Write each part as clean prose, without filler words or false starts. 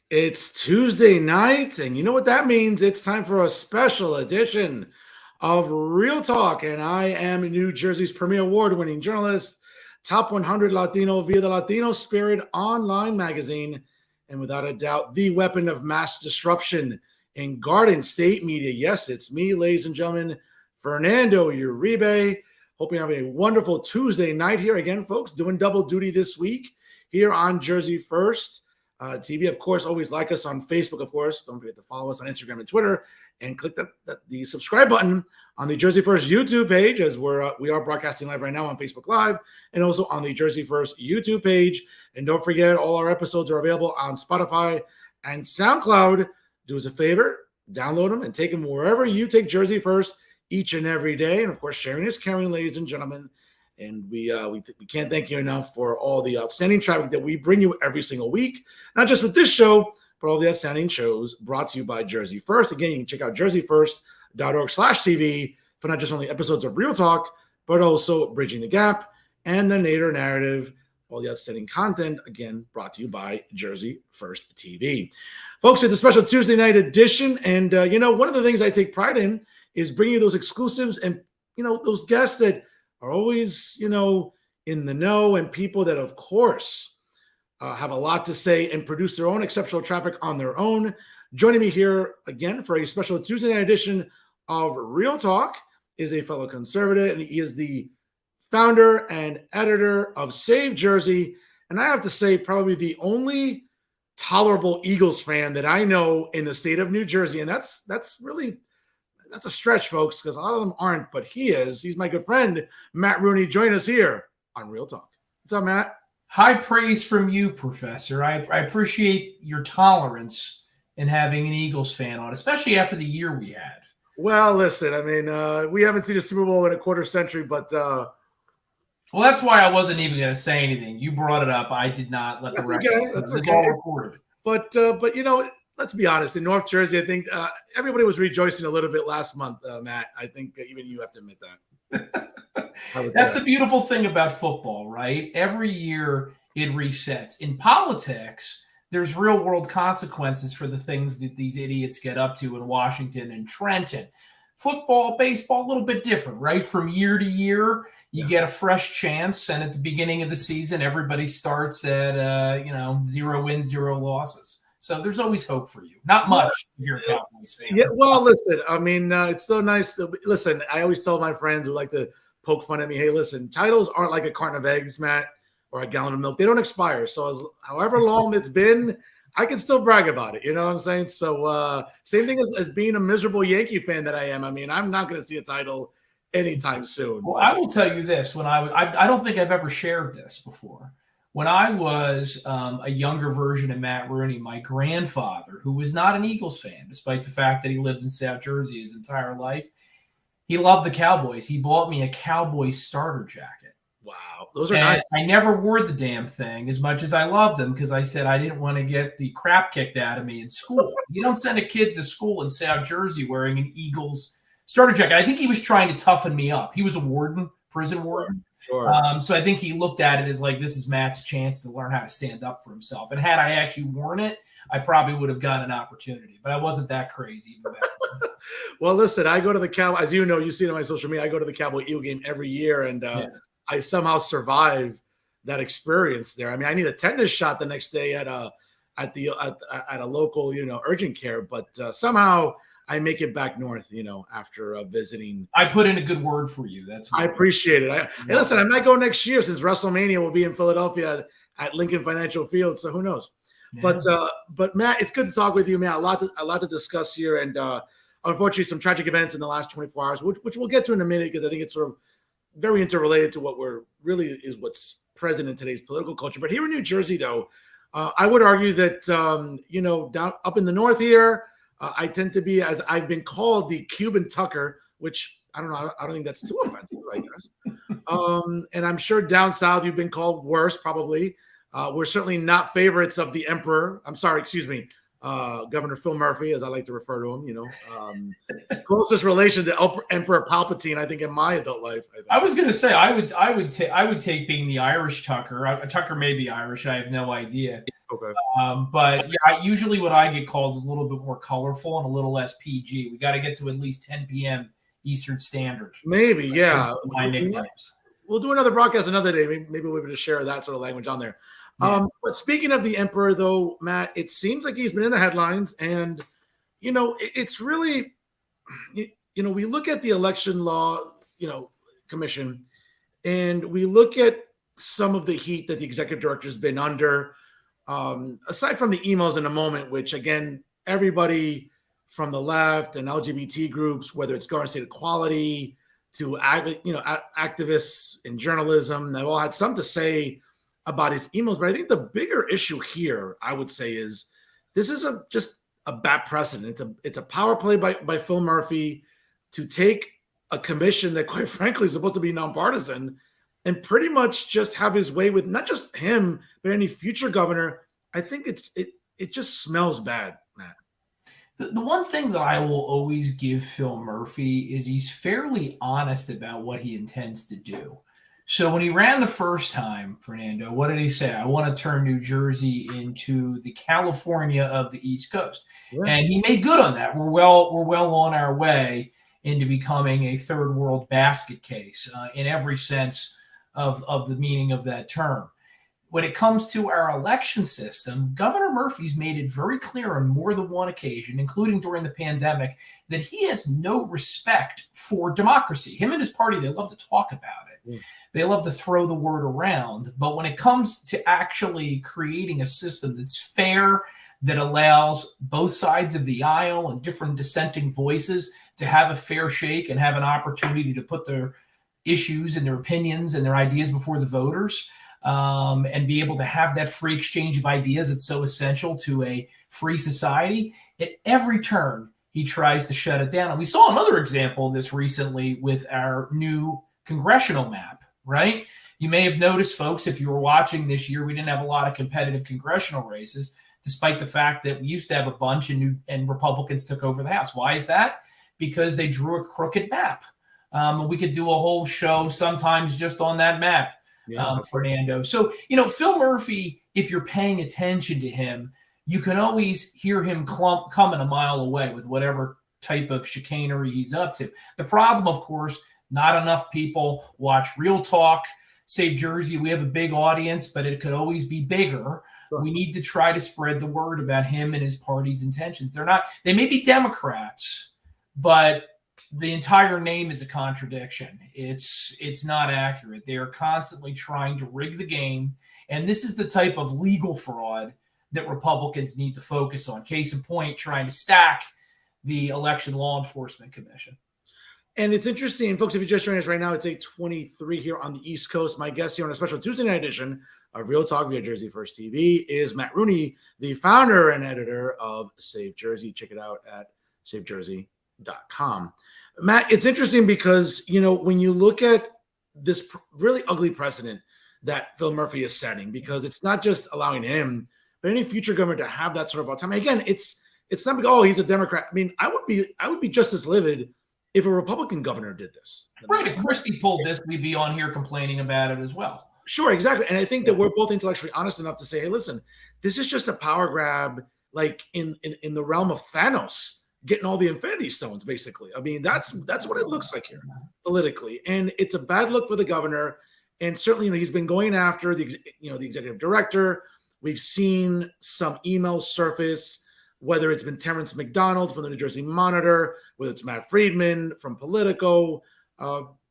It's Tuesday night, and you know what that means? It's time for a special edition of Real Talk. And I am New Jersey's premier award winning journalist, top 100 Latino via the Latino Spirit online magazine, and without a doubt, the weapon of mass disruption in Garden State media. Yes, it's me, ladies and gentlemen, Fernando Uribe. Hope you're having a wonderful Tuesday night here again, folks, doing double duty this week here on Jersey First. TV, of course. Always like us on Facebook, of course. Don't forget to follow us on Instagram and Twitter, and click the subscribe button on the Jersey First YouTube page, as we are broadcasting live right now on Facebook Live, and also on the Jersey First YouTube page. And don't forget, all our episodes are available on Spotify and SoundCloud. Do us a favor, download them and take them wherever you take Jersey First each and every day. And of course, sharing is caring, ladies and gentlemen. And we can't thank you enough for all the outstanding traffic that we bring you every single week, not just with this show, but all the outstanding shows brought to you by Jersey First. Again, you can check out jerseyfirst.org/TV for not just only episodes of Real Talk, but also Bridging the Gap and the Nader Narrative, all the outstanding content, again, brought to you by Jersey First TV. Folks, it's a special Tuesday night edition. And, one of the things I take pride in is bringing you those exclusives and, those guests that are always, in the know, and people that, of course, have a lot to say and produce their own exceptional traffic on their own. Joining me here again for a special Tuesday night edition of Real Talk is a fellow conservative, and he is the founder and editor of Save Jersey. And I have to say, probably the only tolerable Eagles fan that I know in the state of New Jersey. And that's a stretch, folks, because a lot of them aren't, but he is. He's my good friend, Matt Rooney. Join us here on Real Talk. What's up, Matt? High praise from you, Professor. I appreciate your tolerance in having an Eagles fan on, especially after the year we had. Well, listen, I mean, we haven't seen a Super Bowl in a quarter century, but... well, that's why I wasn't even going to say anything. You brought it up. I did not let the record. Okay. That's okay. All recorded. But let's be honest. In North Jersey, I think everybody was rejoicing a little bit last month, Matt. I think even you have to admit that. That's the beautiful thing about football, right? Every year it resets. In politics, there's real world consequences for the things that these idiots get up to in Washington and Trenton. Football, baseball, a little bit different, right? From year to year, you get a fresh chance. And at the beginning of the season, everybody starts at, 0 wins, 0 losses. So there's always hope for you. Not much if you're a Cowboys fan. Yeah, well, listen, I mean, it's so nice to listen. I always tell my friends who like to poke fun at me, hey, listen, titles aren't like a carton of eggs, Matt, or a gallon of milk. They don't expire. So however long it's been, I can still brag about it. You know what I'm saying? So same thing as being a miserable Yankee fan that I am. I mean, I'm not going to see a title anytime soon. Well, I will tell you this. When I don't think I've ever shared this before. When I was a younger version of Matt Rooney, my grandfather, who was not an Eagles fan, despite the fact that he lived in South Jersey his entire life, he loved the Cowboys. He bought me a Cowboys starter jacket. Wow. Those are nice. I never wore the damn thing as much as I loved them because I said I didn't want to get the crap kicked out of me in school. You don't send a kid to school in South Jersey wearing an Eagles starter jacket. I think he was trying to toughen me up. He was a warden, prison warden. Sure. So I think he looked at it as like, this is Matt's chance to learn how to stand up for himself. And had I actually worn it, I probably would have gotten an opportunity, but I wasn't that crazy. Well, listen, I go to the Cowboy, as you know, you see it on my social media, I go to the Cowboy Eagle game every year, and I somehow survive that experience there. I mean, I need a tetanus shot the next day at a local, urgent care, but somehow I make it back north, after visiting. I put in a good word for you. I appreciate it. Hey, listen, I might go next year since WrestleMania will be in Philadelphia at Lincoln Financial Field. So who knows? Yeah. But Matt, it's good to talk with you, man. A lot to discuss here, and unfortunately, some tragic events in the last 24 hours, which we'll get to in a minute because I think it's sort of very interrelated to what's present in today's political culture. But here in New Jersey, though, I would argue that down up in the north here. I tend to be, as I've been called, the Cuban Tucker, which I don't know. I don't think that's too offensive, I guess. And I'm sure down south you've been called worse, probably. We're certainly not favorites of the emperor. I'm sorry, excuse me, Governor Phil Murphy, as I like to refer to him. Closest relation to Emperor Palpatine, I think, in my adult life. I was going to say I would take being the Irish Tucker. Tucker may be Irish. I have no idea. Okay. But yeah, usually what I get called is a little bit more colorful and a little less PG. We got to get to at least 10 p.m. Eastern Standard. Maybe, yeah. My nicknames. We'll do another broadcast another day. Maybe we'll be able to share that sort of language on there. Yeah. But speaking of the emperor, though, Matt, it seems like he's been in the headlines, and it's really, we look at the election law, commission, and we look at some of the heat that the executive director has been under. Aside from the emails in a moment, which again, everybody from the left and LGBT groups, whether it's Garden State Equality to activists in journalism, they've all had something to say about his emails. But I think the bigger issue here, I would say, is this is just a bad precedent. It's a power play by Phil Murphy to take a commission that, quite frankly, is supposed to be nonpartisan and pretty much just have his way with not just him, but any future governor. I think it just smells bad, Matt. The one thing that I will always give Phil Murphy is he's fairly honest about what he intends to do. So when he ran the first time, Fernando, what did he say? I want to turn New Jersey into the California of the East Coast. Yeah. And he made good on that. We're well on our way into becoming a third world basket case in every sense of the meaning of that term. When it comes to our election system, Governor Murphy's made it very clear on more than one occasion, including during the pandemic, that he has no respect for democracy. Him and his party, they love to talk about it. Mm. They love to throw the word around. But when it comes to actually creating a system that's fair, that allows both sides of the aisle and different dissenting voices to have a fair shake and have an opportunity to put their issues and their opinions and their ideas before the voters, and be able to have that free exchange of ideas that's so essential to a free society, at every turn, he tries to shut it down. And we saw another example of this recently with our new congressional map, right? You may have noticed, folks, if you were watching this year, we didn't have a lot of competitive congressional races, despite the fact that we used to have a bunch and Republicans took over the House. Why is that? Because they drew a crooked map. We could do a whole show sometimes just on that map. Yeah, Fernando. So, Phil Murphy, if you're paying attention to him, you can always hear him coming a mile away with whatever type of chicanery he's up to. The problem, of course, not enough people watch Real Talk. Save Jersey, we have a big audience, but it could always be bigger. Sure. We need to try to spread the word about him and his party's intentions. They may be Democrats, but the entire name is a contradiction. It's not accurate. They are constantly trying to rig the game. And this is the type of legal fraud that Republicans need to focus on. Case in point, trying to stack the Election Law Enforcement Commission. And it's interesting, folks, if you just joined us right now, it's 8:23 here on the East Coast. My guest here on a special Tuesday night edition of Real Talk via Jersey First TV is Matt Rooney, the founder and editor of Save Jersey. Check it out at savejersey.com. Matt, it's interesting because, when you look at this really ugly precedent that Phil Murphy is setting, because it's not just allowing him, but any future governor to have that sort of autonomy. Again, it's not because, oh, he's a Democrat. I mean, I would be just as livid if a Republican governor did this. Right. If Christie pulled this, we'd be on here complaining about it as well. Sure, exactly. And I think that we're both intellectually honest enough to say, hey, listen, this is just a power grab, like in the realm of Thanos getting all the Infinity Stones, basically. I mean, that's what it looks like here politically. And it's a bad look for the governor. And certainly, he's been going after the executive director. We've seen some emails surface, whether it's been Terrence McDonald from the New Jersey Monitor, whether it's Matt Friedman from Politico.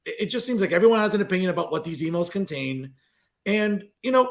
It just seems like everyone has an opinion about what these emails contain. And,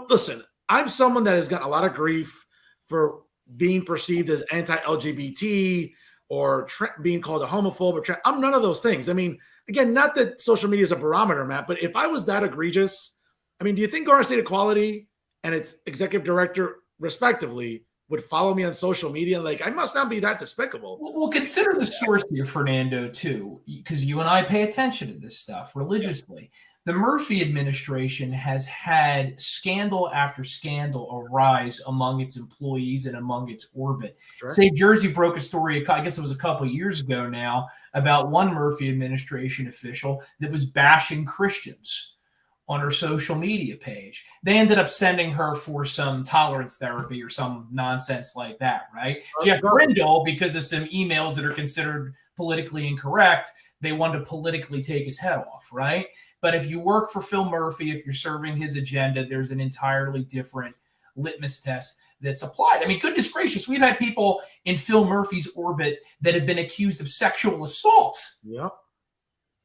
listen, I'm someone that has gotten a lot of grief for being perceived as anti-LGBT or being called a homophobe. Or I'm none of those things. I mean, again, not that social media is a barometer, Matt, but if I was that egregious, I mean, do you think Garden State Equality and its executive director, respectively, would follow me on social media? Like, I must not be that despicable. Well, consider the source here, Fernando, too, because you and I pay attention to this stuff religiously. Yeah. The Murphy administration has had scandal after scandal arise among its employees and among its orbit. Sure. Say Jersey broke a story, I guess it was a couple of years ago now, about one Murphy administration official that was bashing Christians. on her social media page. They ended up sending her for some tolerance therapy or some nonsense like that, right? Jeff Brindle, because of some emails that are considered politically incorrect, they wanted to politically take his head off, right? But if you work for Phil Murphy, if you're serving his agenda, there's an entirely different litmus test that's applied. I mean, goodness gracious, we've had people in Phil Murphy's orbit that have been accused of sexual assault. Yep.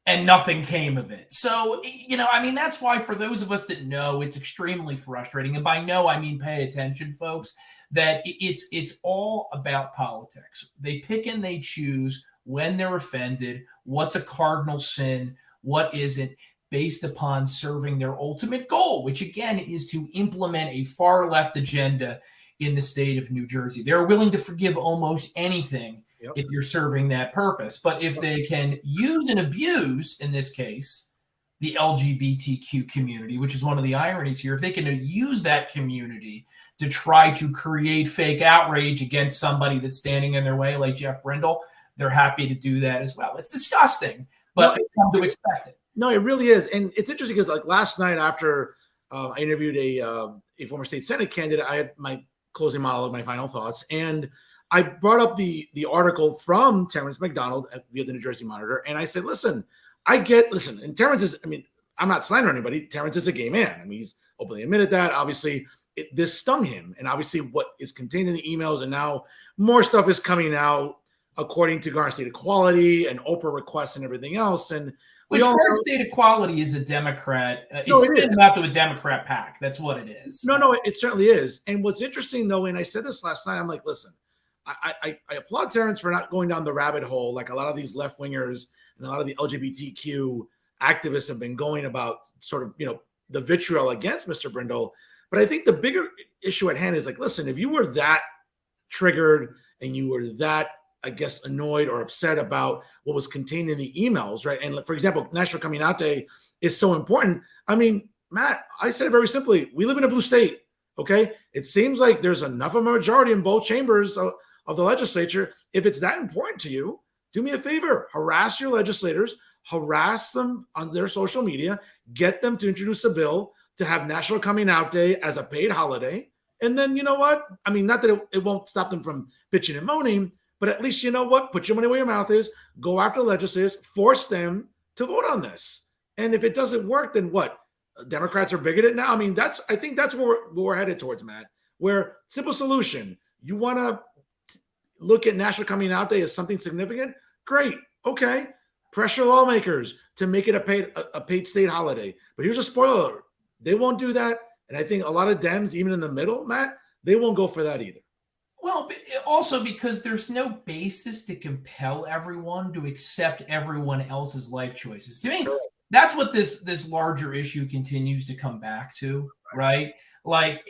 And nothing came of it. So, I mean, that's why for those of us that know, it's extremely frustrating. And by know, I mean pay attention, folks, that it's all about politics. They pick and they choose when they're offended, what's a cardinal sin, what isn't, based upon serving their ultimate goal, which again is to implement a far left agenda in the state of New Jersey. They're willing to forgive almost anything if you're serving that purpose. But if they can use and abuse, in this case, the LGBTQ community, which is one of the ironies here, if they can use that community to try to create fake outrage against somebody that's standing in their way, like Jeff Brindle, they're happy to do that as well. It's disgusting, but they come to expect it. No, it really is. And it's interesting because like last night after I interviewed a former state Senate candidate, I had my closing monologue, my final thoughts. And I brought up the article from Terrence McDonald via the New Jersey Monitor. And I said, listen, and Terrence is, I mean, I'm not slandering anybody. Terrence is a gay man. I mean, he's openly admitted that. Obviously, this stung him. And obviously what is contained in the emails, and now more stuff is coming out according to Garden State Equality and Oprah requests and everything else. And which Garden State Equality is a Democrat. It's out to a Democrat PAC. That's what it is. No, it certainly is. And what's interesting, though, and I said this last night, I'm like, listen, I applaud Terrence for not going down the rabbit hole like a lot of these left-wingers and a lot of the LGBTQ activists have been going about sort of, the vitriol against Mr. Brindle. But I think the bigger issue at hand is like, listen, if you were that triggered and you were that, I guess, annoyed or upset about what was contained in the emails, right? And for example, National Coming Out Day is so important. I mean, Matt, I said it very simply. We live in a blue state, okay? It seems like there's enough of a majority in both chambers of the legislature. If it's that important to you, do me a favor, harass your legislators, harass them on their social media, get them to introduce a bill to have National Coming Out Day as a paid holiday. And then, you know what? I mean, not that it won't stop them from bitching and moaning, but at least, you know what? Put your money where your mouth is. Go after legislators. Force them to vote on this. And if it doesn't work, then what? Democrats are bigoted now? I mean, I think that's where we're headed towards, Matt. Where simple solution. You want to look at National Coming Out Day as something significant? Great. Okay. Pressure lawmakers to make it a paid state holiday. But here's a spoiler alert. They won't do that. And I think a lot of Dems, even in the middle, Matt, they won't go for that either. Well, also because there's no basis to compel everyone to accept everyone else's life choices. To me, that's what this larger issue continues to come back to, right? Like,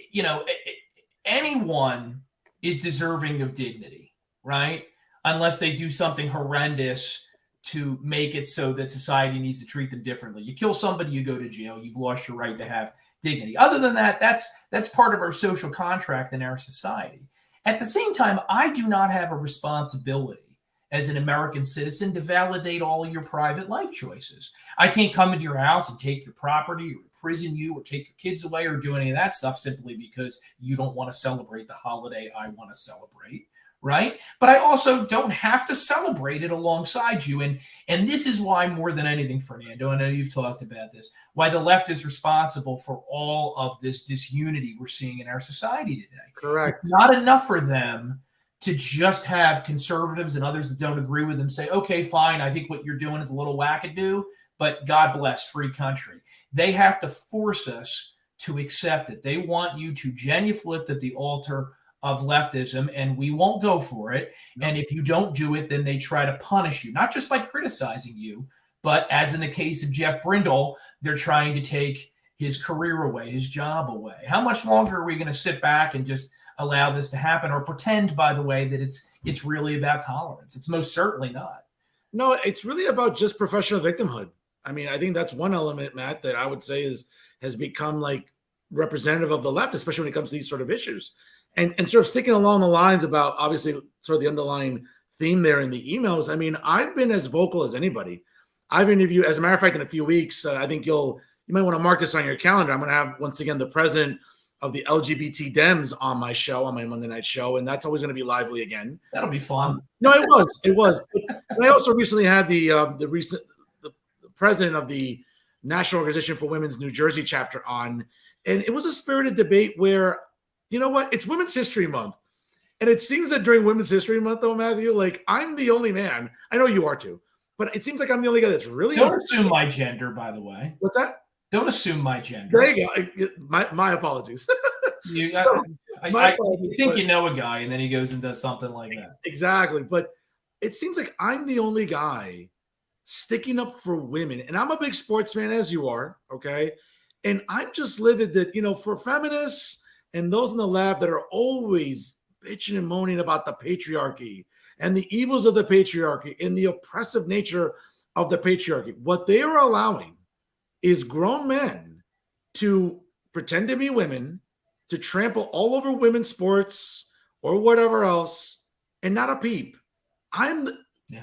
anyone is deserving of dignity, right? Unless they do something horrendous to make it so that society needs to treat them differently. You kill somebody, you go to jail. You've lost your right to have dignity. Other than that, that's part of our social contract in our society. At the same time, I do not have a responsibility as an American citizen to validate all your private life choices. I can't come into your house and take your property or imprison you or take your kids away or do any of that stuff simply because you don't want to celebrate the holiday I want to celebrate, right? But I also don't have to celebrate it alongside you. And this is why, more than anything, Fernando, I know you've talked about this, why the left is responsible for all of this disunity we're seeing in our society today. Correct. It's not enough for them to just have conservatives and others that don't agree with them say, okay, fine, I think what you're doing is a little wackadoo, but God bless, free country. They have to force us to accept it. They want you to genuflect at the altar of leftism, and we won't go for it. And if you don't do it, then they try to punish you, not just by criticizing you, but as in the case of Jeff Brindle, they're trying to take his career away, his job away. How much longer are we going to sit back and just allow this to happen, or pretend, by the way, that it's really about tolerance? It's most certainly not. No, it's really about just professional victimhood. I mean, I think that's one element, Matt, that I would say has become like representative of the left, especially when it comes to these sort of issues. And sort of sticking along the lines about obviously sort of the underlying theme there in the emails. I mean, I've been as vocal as anybody. I've interviewed, as a matter of fact, in a few weeks, I think you'll you might want to mark this on your calendar. I'm going to have, once again, the president of the LGBT Dems on my show, on my Monday night show, and that's always going to be lively again. That'll be fun. No, it was. But I also recently had the president of the National Organization for Women's New Jersey chapter on, and it was a spirited debate where, you know what, it's Women's History Month. And it seems that during Women's History Month, though, Matthew, like, I'm the only man. I know you are too, but it seems like I'm the only guy that's really. Don't assume my gender, by the way. What's that? Don't assume my gender. There you go. My apologies. I think you know a guy, and then he goes and does something like that. Exactly. But it seems like I'm the only guy sticking up for women. And I'm a big sports fan, as you are, okay? And I'm just livid that, for feminists and those in the lab that are always bitching and moaning about the patriarchy and the evils of the patriarchy and the oppressive nature of the patriarchy, what they are allowing is grown men to pretend to be women, to trample all over women's sports or whatever else, and not a peep.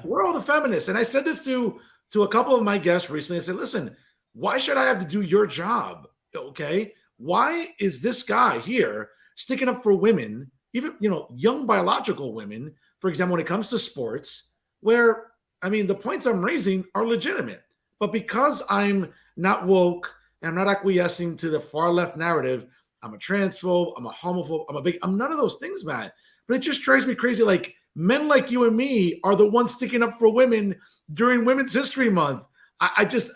We're all the feminists. And I said this to a couple of my guests recently. I said, listen, why should I have to do your job? Okay. Why is this guy here sticking up for women, even, young biological women, for example, when it comes to sports, where, the points I'm raising are legitimate, but because I'm not woke and I'm not acquiescing to the far left narrative, I'm a transphobe, I'm a homophobe, I'm none of those things, Matt. But it just drives me crazy. Like, men like you and me are the ones sticking up for women during Women's History Month. I just,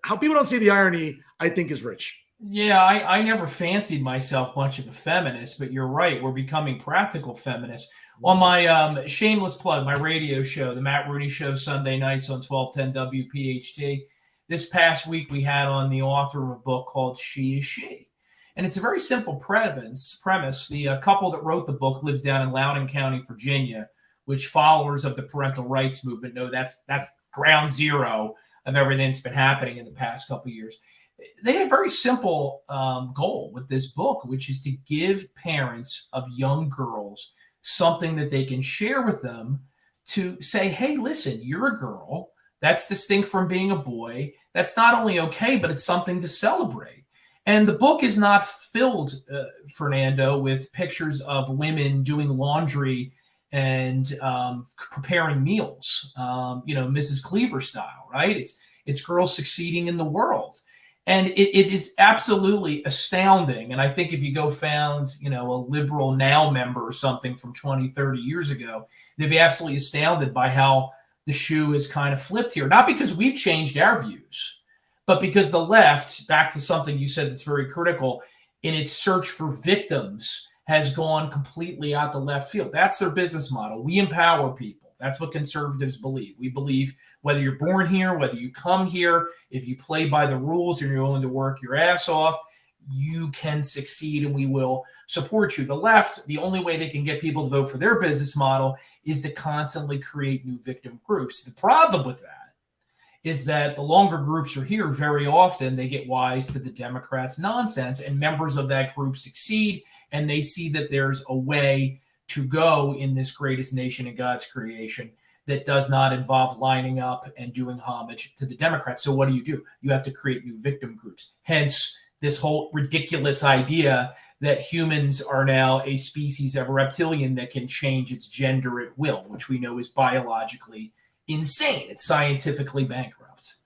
how people don't see the irony, I think, is rich. Yeah, I never fancied myself much of a feminist, but you're right. We're becoming practical feminists. On my shameless plug, my radio show, the Matt Rooney Show, Sunday nights on 1210 WPHT, this past week we had on the author of a book called She Is She. And it's a very simple premise. The couple that wrote the book lives down in Loudoun County, Virginia, which followers of the parental rights movement know that's ground zero of everything that's been happening in the past couple of years. They had a very simple goal with this book, which is to give parents of young girls something that they can share with them to say, hey, listen, you're a girl. That's distinct from being a boy. That's not only okay, but it's something to celebrate. And the book is not filled, Fernando, with pictures of women doing laundry and preparing meals, Mrs. Cleaver style, right? It's girls succeeding in the world. And it is absolutely astounding. And I think if you go found, a Liberal Now member or something from 20, 30 years ago, they'd be absolutely astounded by how the shoe is kind of flipped here. Not because we've changed our views, but because the left, back to something you said that's very critical, in its search for victims, has gone completely out the left field. That's their business model. We empower people. That's what conservatives believe. We believe whether you're born here, whether you come here, if you play by the rules and you're willing to work your ass off, you can succeed and we will support you. The left, the only way they can get people to vote for their business model is to constantly create new victim groups. The problem with that is that the longer groups are here, very often they get wise to the Democrats' nonsense, and members of that group succeed, and they see that there's a way to go in this greatest nation in God's creation that does not involve lining up and doing homage to the Democrats. So what do? You have to create new victim groups. Hence, this whole ridiculous idea that humans are now a species of reptilian that can change its gender at will, which we know is biologically insane. It's scientifically bankrupt.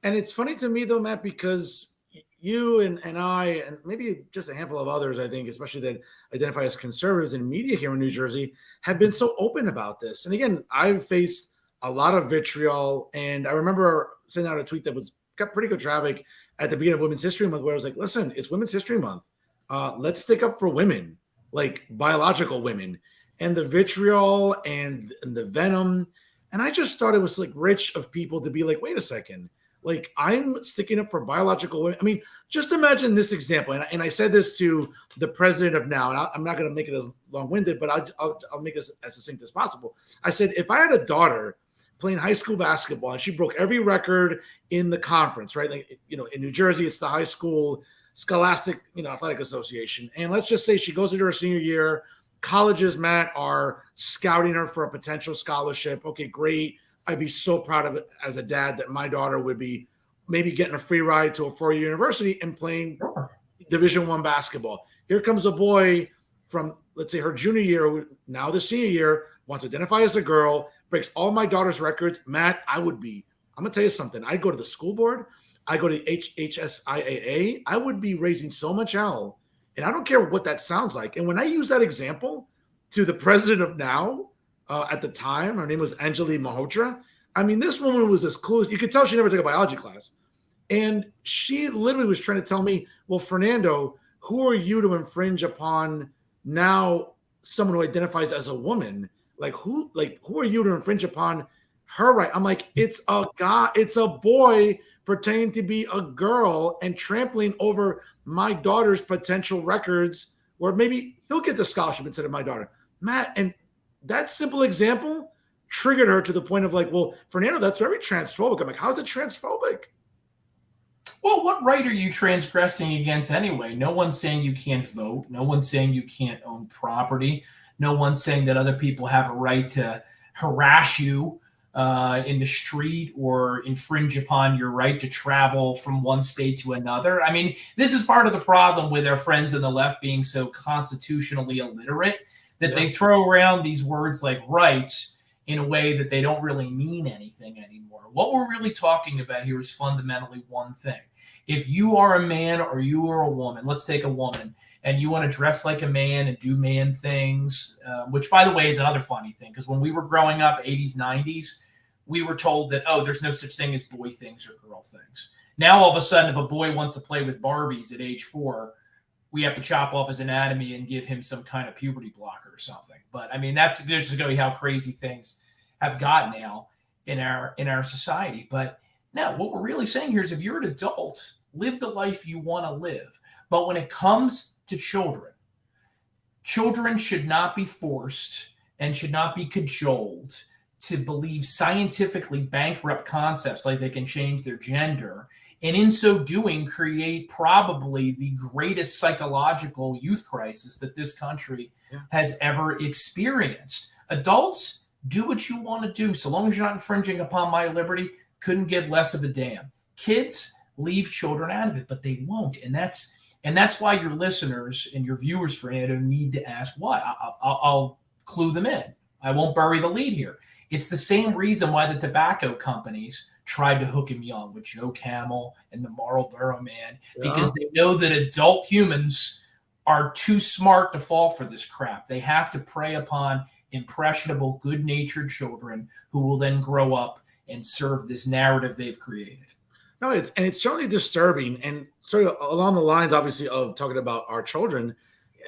And it's funny to me, though, Matt, because you and I, and maybe just a handful of others, I think, especially that identify as conservatives in media here in New Jersey, have been so open about this. And again, I've faced a lot of vitriol. And I remember sending out a tweet that got pretty good traffic at the beginning of Women's History Month, where I was like, listen, it's Women's History Month. Let's stick up for women, like biological women. And the vitriol and the venom. And I just thought it was like rich of people to be like, wait a second. Like, I'm sticking up for biological women. I mean, just imagine this example. And I said this to the president of Now, and I'm not going to make it as long-winded, but I'll make it as succinct as possible. I said, if I had a daughter playing high school basketball and she broke every record in the conference, right? Like, in New Jersey, it's the high school scholastic, athletic association. And let's just say she goes into her senior year. Colleges, Matt, are scouting her for a potential scholarship. Okay, great. I'd be so proud of it as a dad that my daughter would be maybe getting a free ride to a four-year university and playing Division I basketball. Here comes a boy from, let's say, her junior year, now the senior year, wants to identify as a girl, breaks all my daughter's records. Matt, I'm going to tell you something. I'd go to the school board. I go to HSIAA. I would be raising so much hell, and I don't care what that sounds like. And when I use that example to the president of now, at the time, her name was Anjali Malhotra. I mean, this woman was as cool. You could tell she never took a biology class. And she literally was trying to tell me, well, Fernando, who are you to infringe upon now someone who identifies as a woman? Who are you to infringe upon her right? I'm like, it's a guy, it's a boy pretending to be a girl and trampling over my daughter's potential records, where maybe he'll get the scholarship instead of my daughter. Matt, and that simple example triggered her to the point of like, well, Fernando, that's very transphobic. I'm like, how's it transphobic? Well, what right are you transgressing against anyway? No one's saying you can't vote. No one's saying you can't own property. No one's saying that other people have a right to harass you in the street or infringe upon your right to travel from one state to another. I mean, this is part of the problem with our friends on the left being so constitutionally illiterate that they throw around these words like rights in a way that they don't really mean anything anymore. What we're really talking about here is fundamentally one thing. If you are a man or you are a woman, let's take a woman, and you want to dress like a man and do man things, which, by the way, is another funny thing, because when we were growing up, 80s, 90s, we were told that, oh, there's no such thing as boy things or girl things. Now, all of a sudden, if a boy wants to play with Barbies at age 4, we have to chop off his anatomy and give him some kind of puberty blocker or something. But, I mean, that's just to go how crazy things have gotten now in our society. But no, what we're really saying here is if you're an adult, live the life you want to live. But when it comes to children, children should not be forced and should not be cajoled to believe scientifically bankrupt concepts like they can change their gender, and in so doing create probably the greatest psychological youth crisis that this country has ever experienced. Adults, do what you want to do. So long as you're not infringing upon my liberty, couldn't give less of a damn. Kids, leave children out of it, but they won't. And that's why your listeners and your viewers, Fernando, need to ask why. I'll clue them in. I won't bury the lead here. It's the same reason why the tobacco companies tried to hook him young with Joe Camel and the Marlboro Man, because they know that adult humans are too smart to fall for this crap. They have to prey upon impressionable, good-natured children who will then grow up and serve this narrative they've created. No, it's certainly disturbing, and sort of along the lines, obviously, of talking about our children.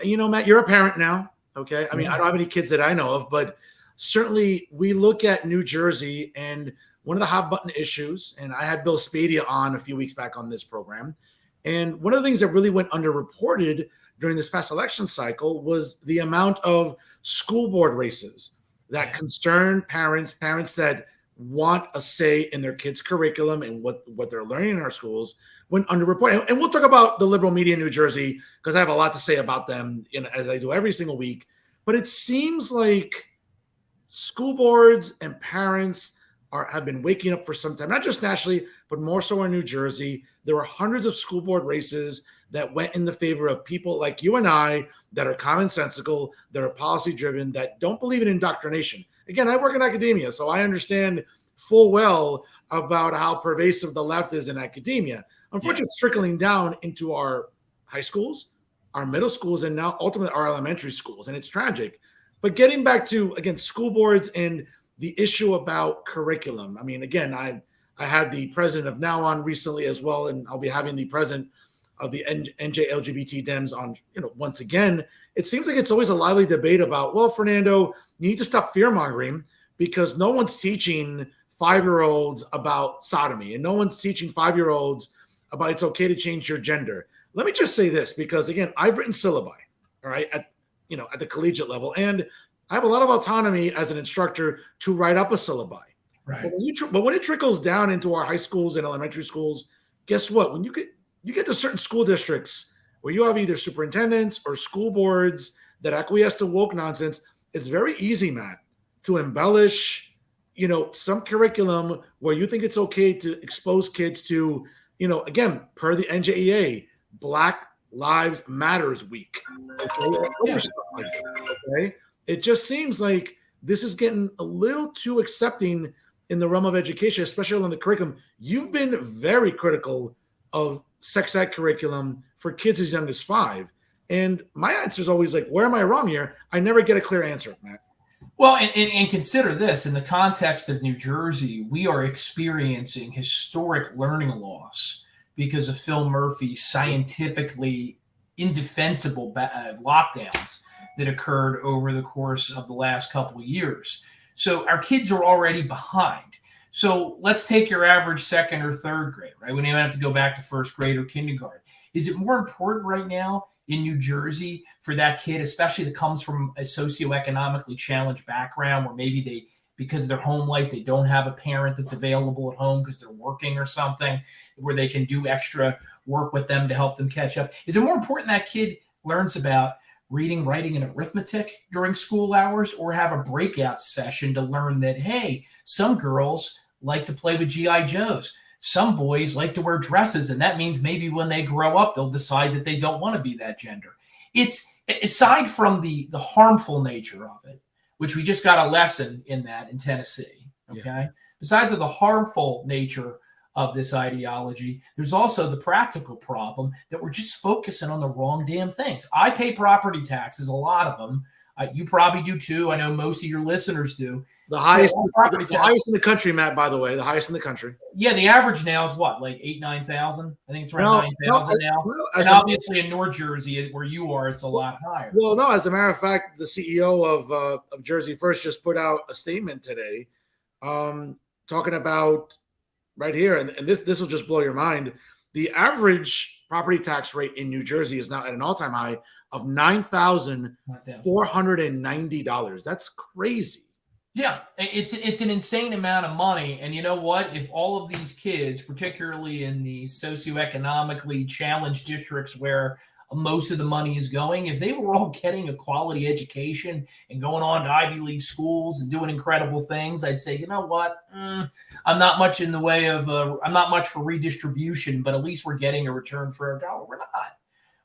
You know, Matt, you're a parent now, okay? I mean, I don't have any kids that I know of, but certainly we look at New Jersey, and one of the hot button issues, and I had Bill Spadia on a few weeks back on this program, and one of the things that really went underreported during this past election cycle was the amount of school board races that concern parents that want a say in their kids' curriculum and what they're learning in our schools went underreported. And we'll talk about the liberal media in New Jersey, because I have a lot to say about them, as I do every single week. But it seems like school boards and parents have been waking up for some time, not just nationally, but more so in New Jersey. There were hundreds of school board races that went in the favor of people like you and I that are commonsensical, that are policy driven, that don't believe in indoctrination. Again, I work in academia, so I understand full well about how pervasive the left is in academia. Unfortunately, it's trickling down into our high schools, our middle schools, and now ultimately our elementary schools, and it's tragic. But getting back to, again, school boards and the issue about curriculum. I mean, again, I had the president of Now on recently as well, and I'll be having the president of the NJ LGBT Dems on, once again. It seems like it's always a lively debate about, well, Fernando, you need to stop fear-mongering, because no one's teaching 5-year-olds about sodomy, and no one's teaching 5-year-olds about it's okay to change your gender. Let me just say this, because, again, I've written syllabi, all right, at the collegiate level, and I have a lot of autonomy as an instructor to write up a syllabi. Right. But when it trickles down into our high schools and elementary schools, guess what? When you get to certain school districts where you have either superintendents or school boards that acquiesce to woke nonsense, it's very easy, Matt, to embellish, some curriculum where you think it's okay to expose kids to, again, per the NJEA, Black Lives Matters Week. Okay? Other stuff like that, okay? It just seems like this is getting a little too accepting in the realm of education, especially on the curriculum. You've been very critical of sex ed curriculum for kids as young as 5. And my answer is always like, where am I wrong here? I never get a clear answer, Matt. Well, and consider this, in the context of New Jersey, we are experiencing historic learning loss because of Phil Murphy's scientifically indefensible lockdowns that occurred over the course of the last couple of years. So our kids are already behind. So let's take your average second or third grade, right? We don't even have to go back to first grade or kindergarten. Is it more important right now in New Jersey for that kid, especially that comes from a socioeconomically challenged background where maybe because of their home life, they don't have a parent that's available at home because they're working or something, where they can do extra work with them to help them catch up? Is it more important that kid learns about reading, writing, and arithmetic during school hours, or have a breakout session to learn that, hey, some girls like to play with G.I. Joes, some boys like to wear dresses, and that means maybe when they grow up, they'll decide that they don't want to be that gender. It's, aside from the harmful nature of it, which we just got a lesson in that in Tennessee, okay? Yeah. Besides of the harmful nature of this ideology, there's also the practical problem that we're just focusing on the wrong damn things. I pay property taxes, a lot of them. You probably do too. I know most of your listeners do. The highest, the highest in the country, Matt, by the way, the highest in the country. Yeah, the average now is what, like 8,000-9,000? I think it's around 9,000 now. And obviously in North Jersey, where you are, it's a lot higher. Well, no, as a matter of fact, the CEO of Jersey First just put out a statement today talking about right here, and this will just blow your mind. The average property tax rate in New Jersey is now at an all-time high of $9,490. That's crazy. Yeah, it's an insane amount of money. And you know what? If all of these kids, particularly in the socioeconomically challenged districts where most of the money is going, if they were all getting a quality education and going on to Ivy League schools and doing incredible things, I'd say, you know what? I'm not much in the way of, I'm not much for redistribution, but at least we're getting a return for our dollar.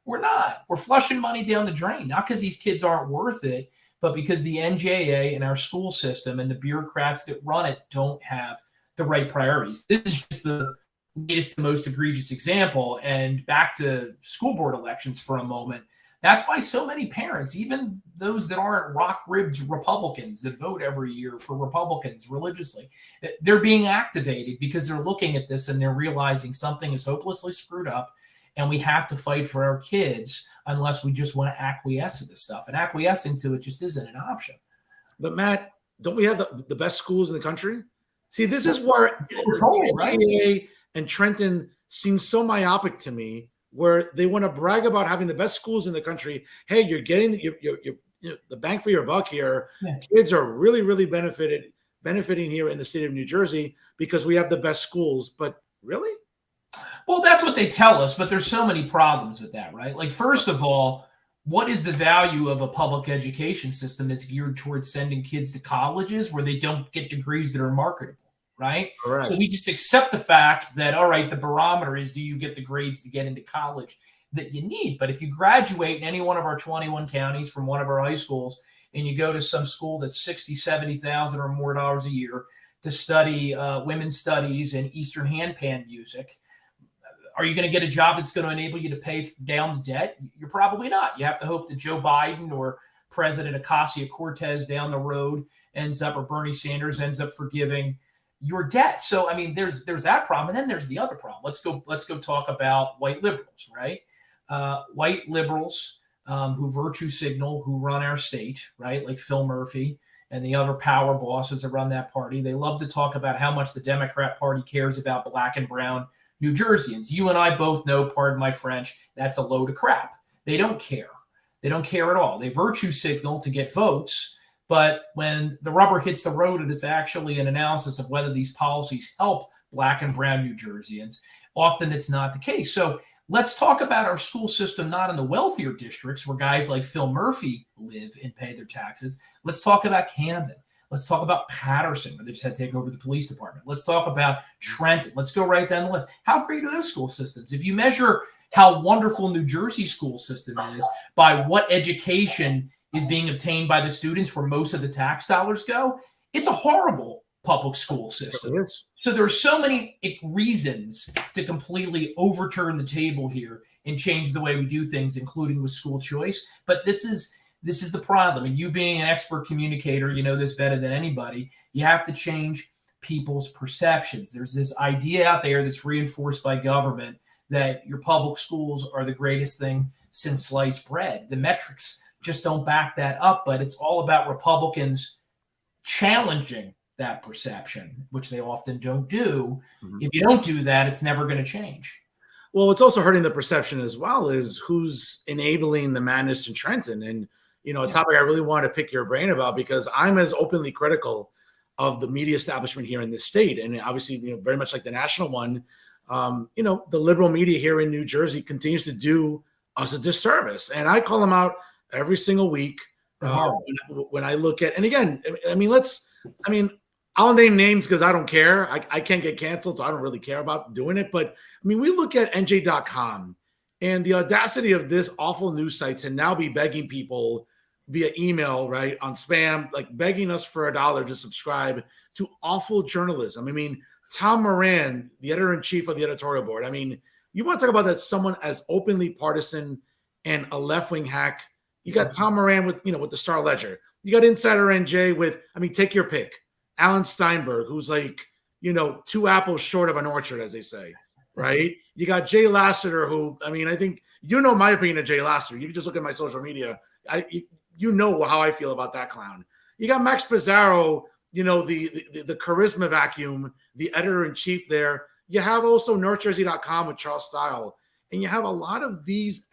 We're not. We're flushing money down the drain, not because these kids aren't worth it, but because the NJA and our school system and the bureaucrats that run it don't have the right priorities. This is just the latest and most egregious example. And back to school board elections for a moment. That's why so many parents, even those that aren't rock-ribbed Republicans that vote every year for Republicans religiously, they're being activated because they're looking at this and they're realizing something is hopelessly screwed up and we have to fight for our kids unless we just want to acquiesce to this stuff. And acquiescing to it just isn't an option. But Matt, don't we have the best schools in the country? See, this is where right? And Trenton seems so myopic to me, where they want to brag about having the best schools in the country. Hey, you're getting the bang for your buck here. Yeah. Kids are really, really benefiting here in the state of New Jersey because we have the best schools. But really? Well, that's what they tell us, but there's so many problems with that, right? Like, first of all, what is the value of a public education system that's geared towards sending kids to colleges where they don't get degrees that are marketable? Right. Correct. So we just accept the fact that, all right, the barometer is, do you get the grades to get into college that you need? But if you graduate in any one of our 21 counties from one of our high schools and you go to some school that's 60, 70,000 or more dollars a year to study women's studies and Eastern handpan music, are you going to get a job that's going to enable you to pay down the debt? You're probably not. You have to hope that Joe Biden or President Ocasio-Cortez down the road ends up, or Bernie Sanders ends up forgiving your debt. So, I mean, there's that problem. And then there's the other problem. Let's go talk about white liberals, right? White liberals who virtue signal, who run our state, right? Like Phil Murphy and the other power bosses that run that party. They love to talk about how much the Democrat Party cares about black and brown New Jerseyans. You and I both know, pardon my French, that's a load of crap. They don't care. They don't care at all. They virtue signal to get votes. But when the rubber hits the road and it's actually an analysis of whether these policies help black and brown New Jerseyans, often it's not the case. So let's talk about our school system, not in the wealthier districts where guys like Phil Murphy live and pay their taxes. Let's talk about Camden. Let's talk about Patterson, where they just had to take over the police department. Let's talk about Trenton. Let's go right down the list. How great are those school systems? If you measure how wonderful New Jersey school system is by what education is being obtained by the students, where most of the tax dollars go, it's a horrible public school system. So there are so many reasons to completely overturn the table here and change the way we do things, including with school choice. But this is the problem. And you being an expert communicator, you know this better than anybody. You have to change people's perceptions. There's this idea out there that's reinforced by government that your public schools are the greatest thing since sliced bread. The metrics just don't back that up, but it's all about Republicans challenging that perception, which they often don't do. If you don't do that, it's never going to change. Well, it's also hurting the perception as well is who's enabling the madness in Trenton. And, you know, a topic I really wanted to pick your brain about, because I'm as openly critical of the media establishment here in this state. And obviously, you know, very much like the national one, you know, the liberal media here in New Jersey continues to do us a disservice. And I call them out every single week when I look at, and again, I mean, I'll name names because I don't care. I can't get canceled, so I don't really care about doing it. But I mean, we look at NJ.com and the audacity of this awful news site to now be begging people via email, right, on spam, like begging us for $1 to subscribe to awful journalism. I mean, Tom Moran, the editor-in-chief of the editorial board. I mean, you want to talk about that someone as openly partisan and a left-wing hack. You got Tom Moran with, you know, with the Star Ledger. You got Insider NJ with, I mean, take your pick. Alan Steinberg, who's like, you know, 2 apples short of an orchard, as they say, right? You got Jay Lassiter, who, I mean, I think, you know my opinion of Jay Lassiter. You can just look at my social media. You know how I feel about that clown. You got Max Pizarro, you know, the charisma vacuum, the editor-in-chief there. You have also NorthJersey.com with Charles Stile. And you have a lot of these,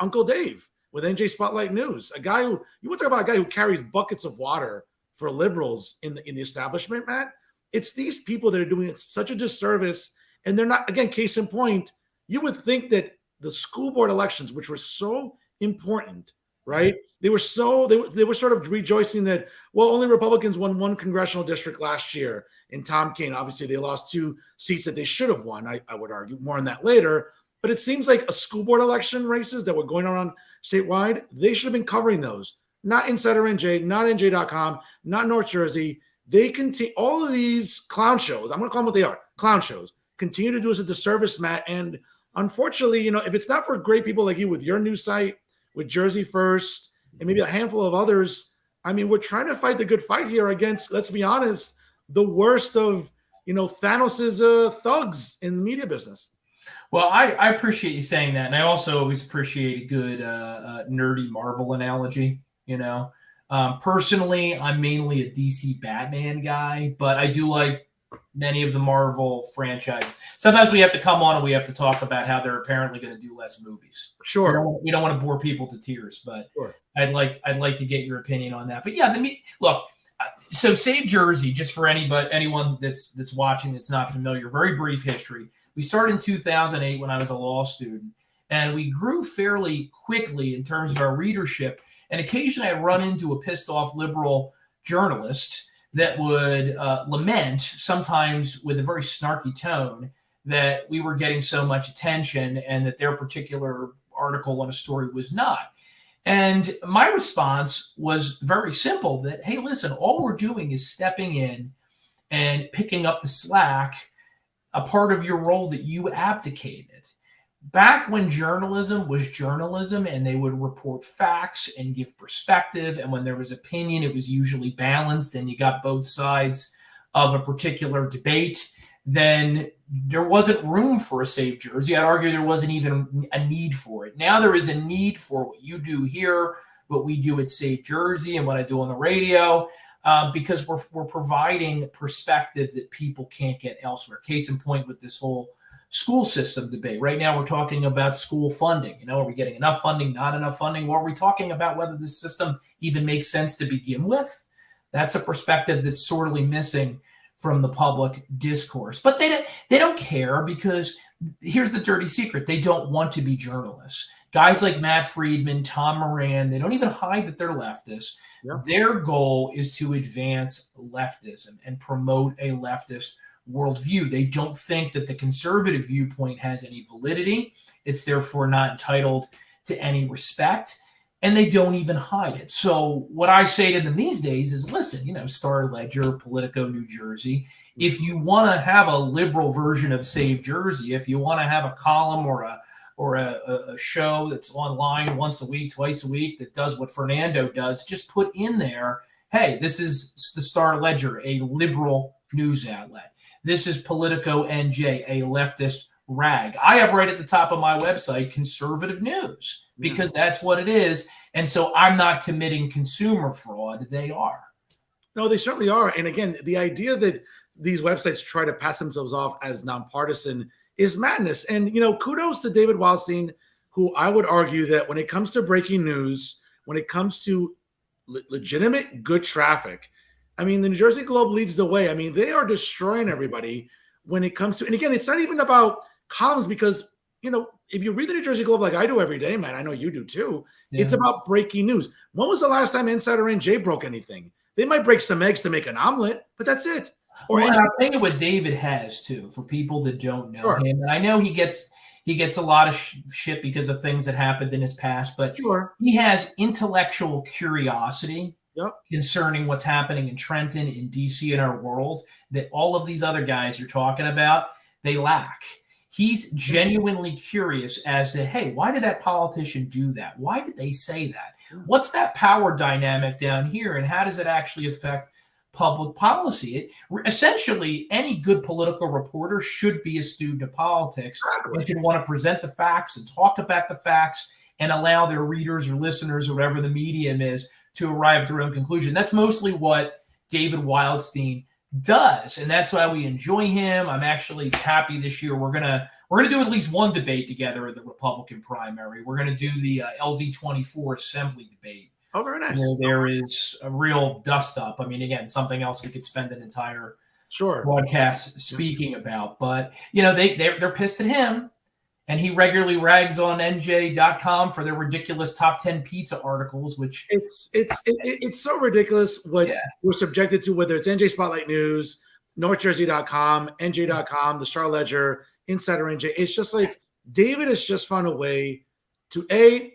Uncle Dave with NJ Spotlight News, a guy who, you want to talk about a guy who carries buckets of water for liberals in the establishment, Matt. It's these people that are doing such a disservice, and they're not, again, case in point, you would think that the school board elections, which were so important, right? They were sort of rejoicing that, well, only Republicans won 1 congressional district last year in Tom Kean. Obviously, they lost 2 seats that they should have won. I would argue more on that later. But it seems like a school board election races that were going on statewide, they should have been covering those. Not Insider NJ, not NJ.com, not North Jersey. They continue, all of these clown shows, I'm going to call them what they are, clown shows, continue to do us a disservice, Matt. And unfortunately, you know, if it's not for great people like you with your news site, with Jersey First, and maybe a handful of others, I mean, we're trying to fight the good fight here against, let's be honest, the worst of, you know, Thanos's thugs in the media business. Well, I appreciate you saying that. And I also always appreciate a good nerdy Marvel analogy. You know, personally, I'm mainly a DC Batman guy, but I do like many of the Marvel franchises. Sometimes we have to come on and we have to talk about how they're apparently going to do less movies. Sure, we don't want to bore people to tears, but sure. I'd like to get your opinion on that. But yeah, look. So Save Jersey, just for anyone that's watching that's not familiar, very brief history. We started in 2008 when I was a law student, and we grew fairly quickly in terms of our readership. And occasionally I'd run into a pissed off liberal journalist that would lament, sometimes with a very snarky tone, that we were getting so much attention and that their particular article on a story was not. And my response was very simple, that, hey, listen, all we're doing is stepping in and picking up the slack, a part of your role that you abdicated. Back when journalism was journalism and they would report facts and give perspective, and when there was opinion, it was usually balanced and you got both sides of a particular debate, then there wasn't room for a Save Jersey. I'd argue there wasn't even a need for it. Now there is a need for what you do here, what we do at Save Jersey, and what I do on the radio, because we're providing perspective that people can't get elsewhere. Case in point with this whole school system debate. Right now we're talking about school funding. You know, are we getting enough funding, not enough funding? Or are we talking about whether this system even makes sense to begin with? That's a perspective that's sorely missing from the public discourse. But they don't care, because here's the dirty secret. They don't want to be journalists. Guys like Matt Friedman, Tom Moran, they don't even hide that they're leftists. Yeah. Their goal is to advance leftism and promote a leftist worldview. They don't think that the conservative viewpoint has any validity. It's therefore not entitled to any respect, and they don't even hide it. So what I say to them these days is, listen, Star Ledger, Politico, New Jersey, if you want to have a liberal version of Save Jersey, if you want to have a column or a show that's online once a week, twice a week, that does what Fernando does, just put in there, hey, this is the Star Ledger, a liberal news outlet. This is Politico NJ, a leftist rag. I have right at the top of my website, conservative news, because that's what it is. And so I'm not committing consumer fraud. They are. No, they certainly are. And again, the idea that these websites try to pass themselves off as nonpartisan is madness. And, kudos to David Wildstein, who I would argue that when it comes to breaking news, when it comes to legitimate good traffic, I mean, the New Jersey Globe leads the way. I mean, they are destroying everybody when it comes to, and again, it's not even about columns because, if you read the New Jersey Globe like I do every day, man, I know you do too. Yeah. It's about breaking news. When was the last time Insider NJ broke anything? They might break some eggs to make an omelet, but that's it. Or I'll tell you what David has too, for people that don't know him. And I know he gets a lot of shit because of things that happened in his past, but he has intellectual curiosity concerning what's happening in Trenton, in DC, in our world, that all of these other guys you're talking about, they lack. He's genuinely curious as to, hey, why did that politician do that? Why did they say that? What's that power dynamic down here, and how does it actually affect public policy? Essentially, any good political reporter should be a student of politics. They should want to present the facts and talk about the facts and allow their readers or listeners or whatever the medium is to arrive at their own conclusion. That's mostly what David Wildstein does, and that's why we enjoy him. I'm actually happy this year we're gonna do at least one debate together in the Republican primary. We're gonna do the LD24 Assembly debate. Oh, very nice. Where there is a real dust up. I mean, again, something else we could spend an entire broadcast speaking about. But they're pissed at him, and he regularly rags on NJ.com for their ridiculous top 10 pizza articles, which it's so ridiculous what we're subjected to, whether it's NJ Spotlight News, NorthJersey.com, NJ.com, the Star Ledger, Insider NJ. It's just like David has just found a way to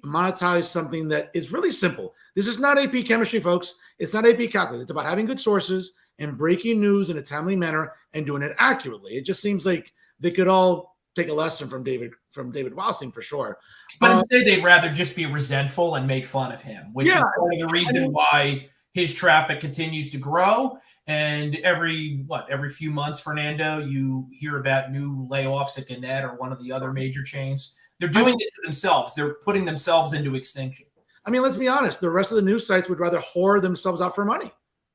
monetize something that is really simple. This is not AP chemistry, folks. It's not AP calculus. It's about having good sources and breaking news in a timely manner and doing it accurately. It just seems like they could all take a lesson from David Wildstein for sure. But instead, they'd rather just be resentful and make fun of him, which is part of the reason why his traffic continues to grow. And every few months, Fernando, you hear about new layoffs at Gannett or one of the other major chains. They're doing it to themselves. They're putting themselves into extinction. I mean, let's be honest. The rest of the news sites would rather whore themselves out for money.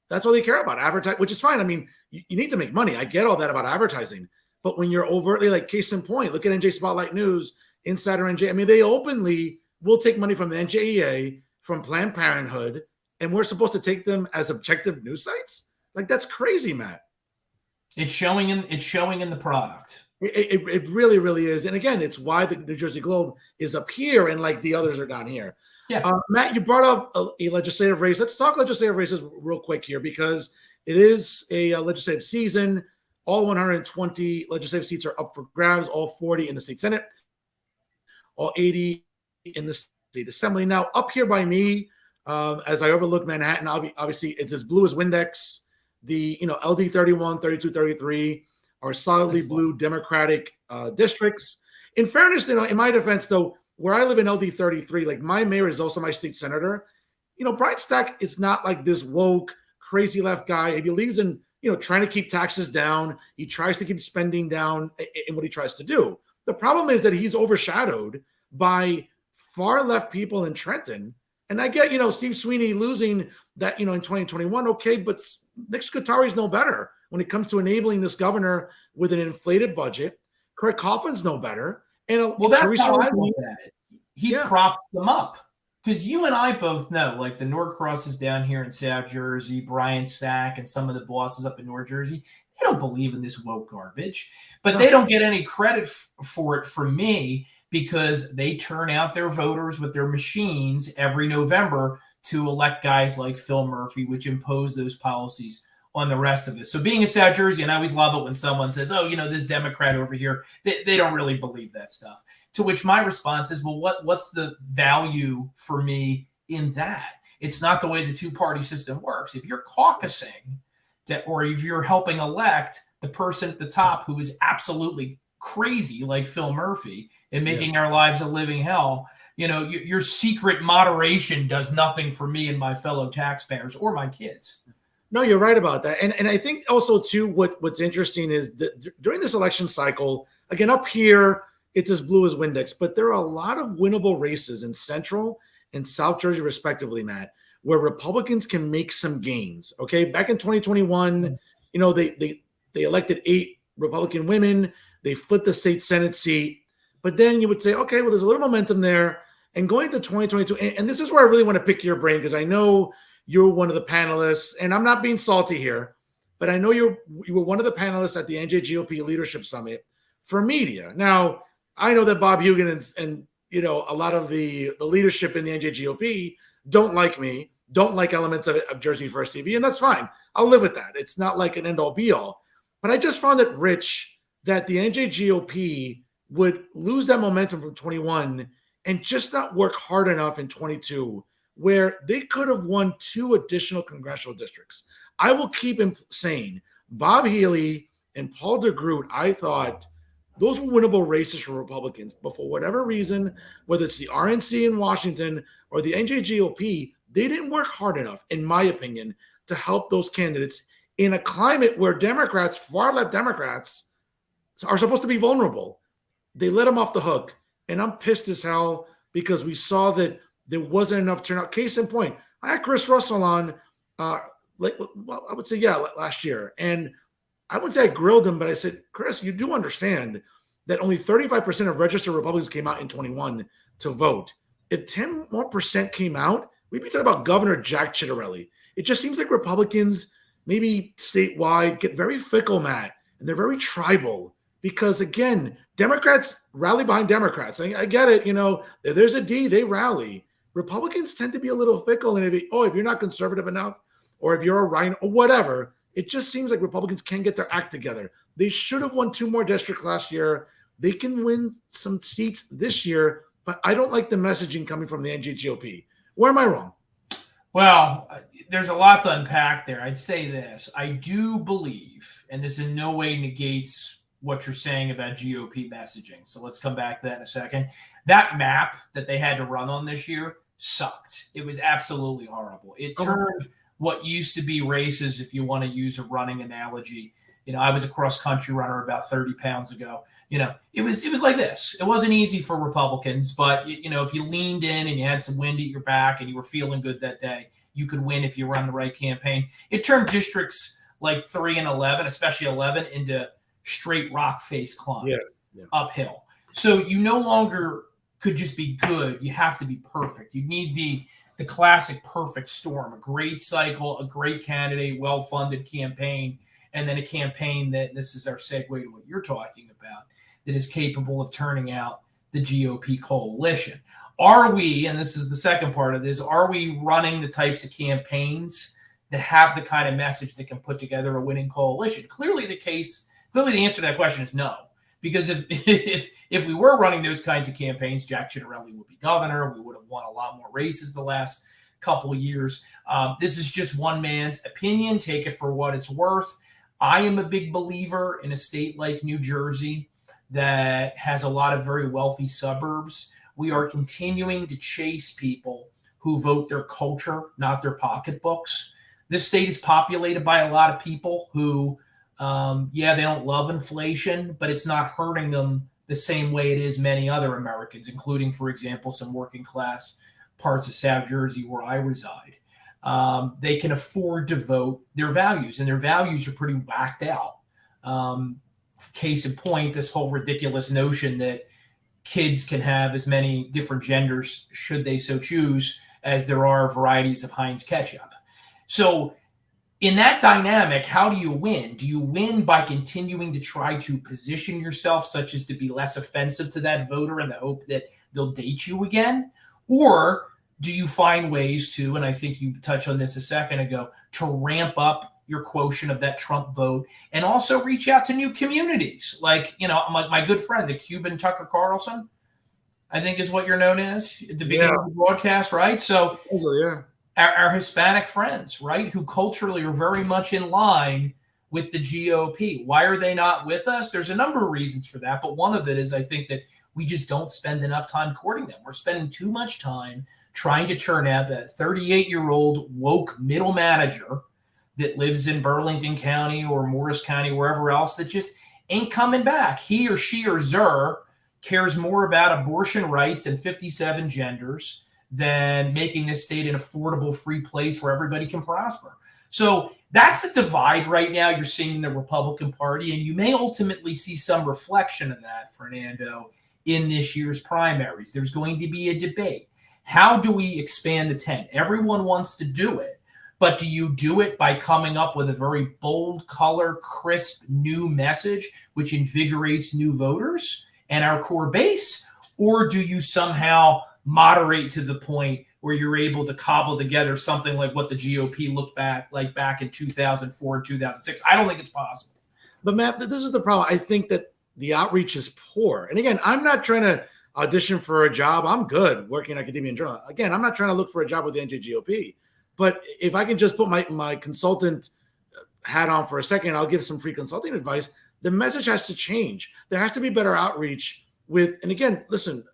That's all they care about, advertise, which is fine. I mean, you need to make money. I get all that about advertising. But when you're overtly, like case in point, look at NJ Spotlight News, Insider NJ. I mean, they openly will take money from the NJEA, from Planned Parenthood, and we're supposed to take them as objective news sites? Like, that's crazy, Matt. It's showing in the product. It really, really is. And again, it's why the New Jersey Globe is up here and like the others are down here. Yeah. Matt, you brought up a legislative race. Let's talk legislative races real quick here because it is a legislative season. All 120 legislative seats are up for grabs, all 40 in the state Senate, all 80 in the state assembly. Now, up here by me, as I overlook Manhattan, obviously it's as blue as Windex. The LD 31, 32, 33 are solidly blue Democratic districts. In fairness, in my defense, though, where I live in LD 33, like my mayor is also my state senator. Brian Stack is not like this woke, crazy left guy. He believes in trying to keep taxes down. He tries to keep spending down in what he tries to do. The problem is that he's overshadowed by far left people in Trenton. And I get, Steve Sweeney losing that, in 2021. Okay, but Nick Scutari's no better when it comes to enabling this governor with an inflated budget. Craig Coughlin's no better. And that's how I look at it. He props them up. Because you and I both know, like the Norcrosses down here in South Jersey, Brian Stack, and some of the bosses up in North Jersey, they don't believe in this woke garbage. But they don't get any credit for it from me because they turn out their voters with their machines every November to elect guys like Phil Murphy, which impose those policies on the rest of us. So being a South Jersey, and I always love it when someone says, oh, this Democrat over here, they don't really believe that stuff. To which my response is, well, what's the value for me in that? It's not the way the two-party system works. If you're caucusing or if you're helping elect the person at the top who is absolutely crazy like Phil Murphy and making our lives a living hell, your secret moderation does nothing for me and my fellow taxpayers or my kids. No, you're right about that. And I think also, too, what's interesting is that during this election cycle, again, up here, it's as blue as Windex, but there are a lot of winnable races in Central and South Jersey, respectively, Matt, where Republicans can make some gains. Okay. Back in 2021, they elected 8 Republican women. They flipped the state Senate seat. But then you would say, okay, well, there's a little momentum there. And going to 2022, and this is where I really want to pick your brain, because I know you're one of the panelists, and I'm not being salty here, but I know you were one of the panelists at the NJGOP Leadership Summit for media. Now, I know that Bob Hugin and a lot of the leadership in the NJGOP don't like me, don't like elements of Jersey First TV, and that's fine. I'll live with that. It's not like an end-all be-all. But I just found it rich that the NJGOP would lose that momentum from 21 and just not work hard enough in 22, where they could have won 2 additional congressional districts. I will keep saying Bob Healy and Paul DeGroot, I thought those were winnable races for Republicans. But for whatever reason, whether it's the RNC in Washington or the NJGOP, they didn't work hard enough, in my opinion, to help those candidates in a climate where Democrats, far-left Democrats, are supposed to be vulnerable. They let them off the hook. And I'm pissed as hell because we saw that there wasn't enough turnout. Case in point, I had Chris Russell on, I would say, last year. And I wouldn't say I grilled him, but I said, Chris, you do understand that only 35% of registered Republicans came out in 21 to vote. If 10% more came out, we'd be talking about Governor Jack Ciattarelli. It just seems like Republicans, maybe statewide, get very fickle, Matt, and they're very tribal because, again, Democrats rally behind Democrats. I get it. If there's a D, they rally. Republicans tend to be a little fickle. And if you're not conservative enough, or if you're a Rhino or whatever, it just seems like Republicans can't get their act together. They should have won 2 more districts last year. They can win some seats this year, but I don't like the messaging coming from the NJGOP. Where am I wrong? Well, there's a lot to unpack there. I'd say this. I do believe, and this in no way negates what you're saying about GOP messaging. So let's come back to that in a second. That map that they had to run on this year sucked. It was absolutely horrible. It turned what used to be races, if you want to use a running analogy. I was a cross-country runner about 30 pounds ago. It was like this. It wasn't easy for Republicans, but, if you leaned in and you had some wind at your back and you were feeling good that day, you could win if you run the right campaign. It turned districts like 3 and 11, especially 11, into straight rock face climb uphill. So you no longer could just be good. You have to be perfect. You need the classic perfect storm, a great cycle, a great candidate, well-funded campaign, and then a campaign that, this is our segue to what you're talking about, that is capable of turning out the GOP coalition. Are we, and this is the second part of this, are we running the types of campaigns that have the kind of message that can put together a winning coalition? Clearly the answer to that question is no. Because if we were running those kinds of campaigns, Jack Ciattarelli would be governor. We would have won a lot more races the last couple of years. This is just one man's opinion. Take it for what it's worth. I am a big believer in a state like New Jersey that has a lot of very wealthy suburbs. We are continuing to chase people who vote their culture, not their pocketbooks. This state is populated by a lot of people who, they don't love inflation, but it's not hurting them the same way it is many other Americans, including, for example, some working class parts of South Jersey where I reside. They can afford to vote their values, and their values are pretty whacked out. Case in point, this whole ridiculous notion that kids can have as many different genders, should they so choose, as there are varieties of Heinz ketchup. So in that dynamic, how do you win? Do you win by continuing to try to position yourself such as to be less offensive to that voter in the hope that they'll date you again? Or do you find ways to, and I think you touched on this a second ago, to ramp up your quotient of that Trump vote and also reach out to new communities? Like, my good friend, the Cuban Tucker Carlson, I think is what you're known as at the beginning of the broadcast, right? So our Hispanic friends, right, who culturally are very much in line with the GOP. Why are they not with us? There's a number of reasons for that, but one of it is I think that we just don't spend enough time courting them. We're spending too much time trying to turn out that 38-year-old woke middle manager that lives in Burlington County or Morris County, wherever else, that just ain't coming back. He or she or Zer cares more about abortion rights and 57 genders than making this state an affordable, free place where everybody can prosper. So that's the divide right now you're seeing in the Republican Party, and you may ultimately see some reflection of that, Fernando, in this year's primaries. There's going to be a debate. How do we expand the tent? Everyone wants to do it, but do you do it by coming up with a very bold, color, crisp, new message, which invigorates new voters and our core base? Or do you somehow moderate to the point where you're able to cobble together something like what the GOP looked back in 2004 and 2006? I don't think it's possible. But Matt, this is the problem. I think that the outreach is poor. And again, I'm not trying to audition for a job. I'm good working in academia and journalism. Again, I'm not trying to look for a job with the NJGOP. But if I can just put my consultant hat on for a second, I'll give some free consulting advice. The message has to change. There has to be better outreach with, and again, listen,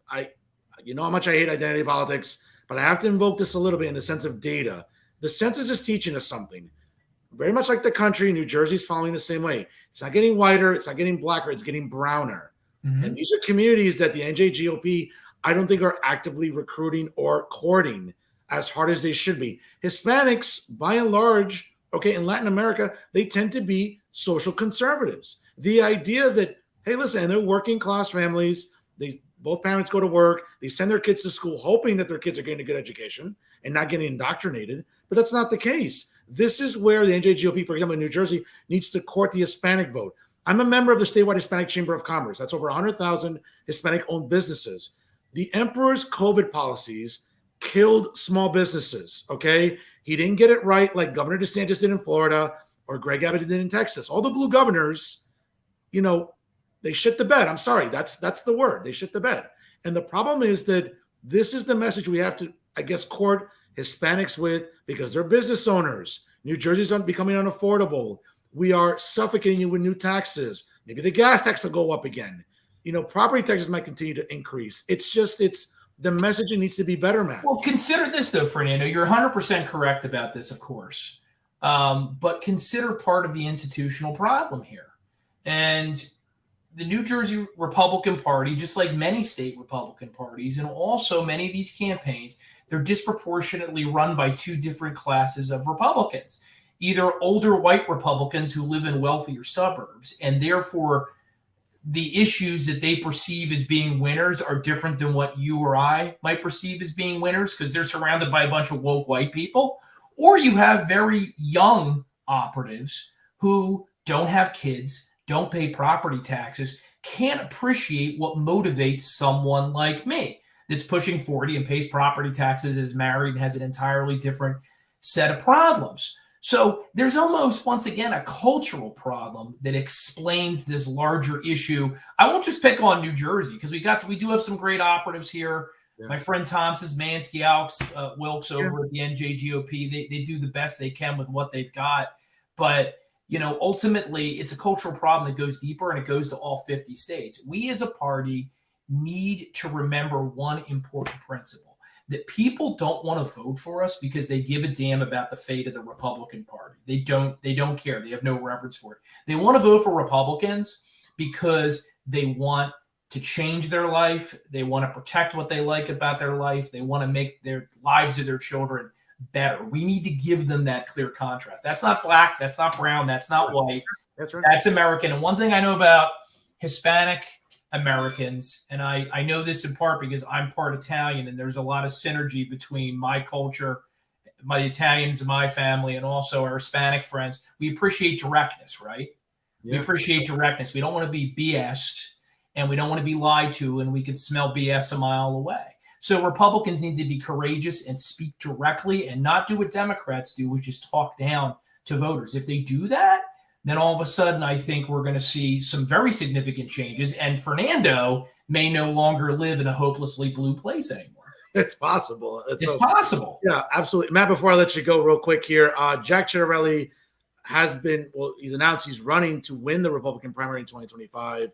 you know how much I hate identity politics, but I have to invoke this a little bit in the sense of data. The census is teaching us something. Very much like the country, New Jersey's following the same way. It's not getting whiter, it's not getting blacker, it's getting browner. Mm-hmm. And these are communities that the NJGOP, I don't think, are actively recruiting or courting as hard as they should be. Hispanics, by and large, in Latin America, they tend to be social conservatives. The idea that, hey, listen, and they're working class families, both parents go to work, they send their kids to school hoping that their kids are getting a good education and not getting indoctrinated, but that's not the case. This is where the NJGOP, for example, in New Jersey, needs to court the Hispanic vote. I'm a member of the statewide Hispanic Chamber of Commerce. That's over 100,000 Hispanic-owned businesses. The emperor's COVID policies killed small businesses, okay? He didn't get it right like Governor DeSantis did in Florida or Greg Abbott did in Texas. All the blue governors, they shit the bed. I'm sorry, that's the word. They shit the bed. And the problem is that this is the message we have to, I guess, court Hispanics with, because they're business owners. New Jersey's becoming unaffordable. We are suffocating you with new taxes. Maybe the gas tax will go up again. Property taxes might continue to increase. It's the messaging needs to be better, Matt. Well, consider this, though, Fernando. You're 100% correct about this, of course. But consider part of the institutional problem here. And the New Jersey Republican Party, just like many state Republican parties, and also many of these campaigns, they're disproportionately run by two different classes of Republicans. Either older white Republicans who live in wealthier suburbs, and therefore the issues that they perceive as being winners are different than what you or I might perceive as being winners because they're surrounded by a bunch of woke white people. Or you have very young operatives who don't have kids, don't pay property taxes, can't appreciate what motivates someone like me that's pushing 40 and pays property taxes, is married, and has an entirely different set of problems. So there's almost, once again, a cultural problem that explains this larger issue. I won't just pick on New Jersey because we do have some great operatives here. Yeah. My friend Tom says Mansky, Wilkes over at the NJGOP, they do the best they can with what they've got. But, ultimately, it's a cultural problem that goes deeper, and it goes to all 50 states. We as a party need to remember one important principle. That people don't want to vote for us because they give a damn about the fate of the Republican Party. They don't care. They have no reverence for it. They want to vote for Republicans because they want to change their life. They want to protect what they like about their life. They want to make their lives of their children better. We need to give them that clear contrast. That's not black. That's not brown. That's not white. That's right. That's American. And one thing I know about Hispanic Americans, and I know this in part because I'm part Italian, and there's a lot of synergy between my culture my Italians in my family and also our Hispanic friends, we appreciate directness, right? Yeah. We appreciate directness. We don't want to be BS'd, and we don't want to be lied to, and we can smell BS a mile away. So Republicans need to be courageous and speak directly and not do what Democrats do, which is talk down to voters. If they do that, then all of a sudden I think we're going to see some very significant changes, and Fernando may no longer live in a hopelessly blue place anymore. It's possible. It's possible. Yeah, absolutely. Matt, before I let you go real quick here, Jack Ciattarelli has been, well, he's announced he's running to win the Republican primary in 2025.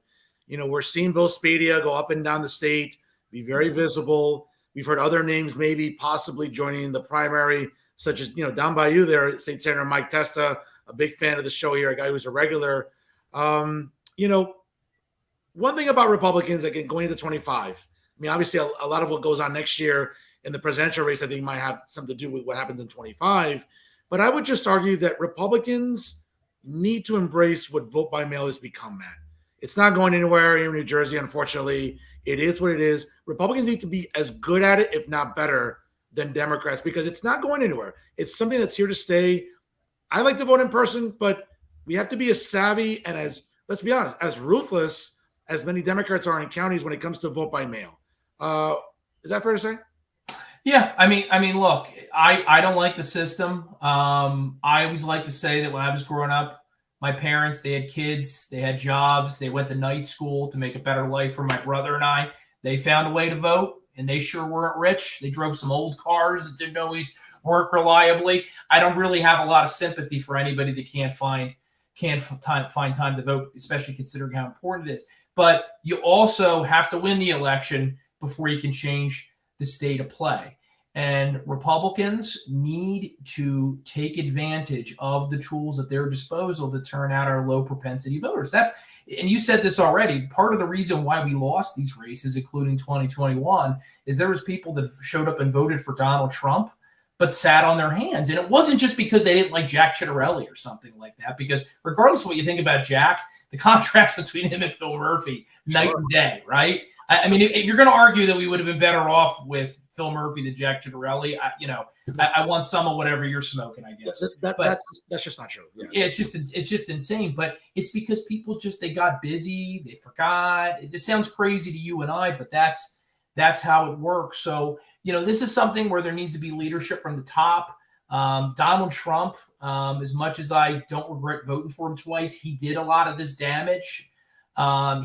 You know, we're seeing Bill Spadea go up and down the state, be very visible. We've heard other names maybe possibly joining the primary, such as, you know, down by you there, State Senator Mike Testa, a big fan of the show here, a guy who's a regular. You know, one thing about Republicans, again, going into 25, I mean, obviously, a lot of what goes on next year in the presidential race, I think, might have something to do with what happens in 25. But I would just argue that Republicans need to embrace what vote by mail has become, Matt. It's not going anywhere here in New Jersey, unfortunately. It is what it is. Republicans need to be as good at it, if not better, than Democrats, because it's not going anywhere. It's something that's here to stay. I like to vote in person, but we have to be as savvy and as, let's be honest, as ruthless as many Democrats are in counties when it comes to vote by mail. Is that fair to say? Yeah, I mean, look, I don't like the system. I always like to say that when I was growing up, my parents, they had kids, they had jobs, they went to night school to make a better life for my brother and I. They found a way to vote, and they sure weren't rich. They drove some old cars that didn't always work reliably. I don't really have a lot of sympathy for anybody that can't find time to vote, especially considering how important it is. But you also have to win the election before you can change the state of play. And Republicans need to take advantage of the tools at their disposal to turn out our low propensity voters. And you said this already, part of the reason why we lost these races, including 2021, is there was people that showed up and voted for Donald Trump, but sat on their hands. And it wasn't just because they didn't like Jack Ciattarelli or something like that, because regardless of what you think about Jack, the contrast between him and Phil Murphy, night and day, right? I mean, if you're going to argue that we would have been better off with Phil Murphy than Jack Ciattarelli, I want some of whatever you're smoking, I guess. That's just not true. Yeah, it's just insane. But it's because people they got busy, they forgot. This sounds crazy to you and I, but that's how it works. So, this is something where there needs to be leadership from the top. Donald Trump, as much as I don't regret voting for him twice, he did a lot of this damage.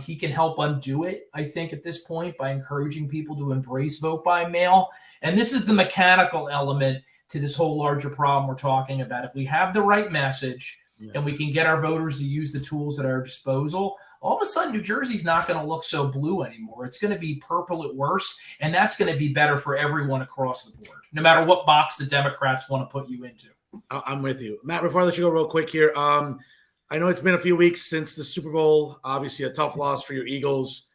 He can help undo it, I think, at this point by encouraging people to embrace vote by mail. And this is the mechanical element to this whole larger problem we're talking about. If we have the right message and we can get our voters to use the tools at our disposal, all of a sudden New Jersey's not going to look so blue anymore. It's going to be purple at worst, and that's going to be better for everyone across the board, no matter what box the Democrats want to put you into. I'm with you. Matt, before I let you go real quick here, I know it's been a few weeks since the Super Bowl, obviously a tough loss for your Eagles.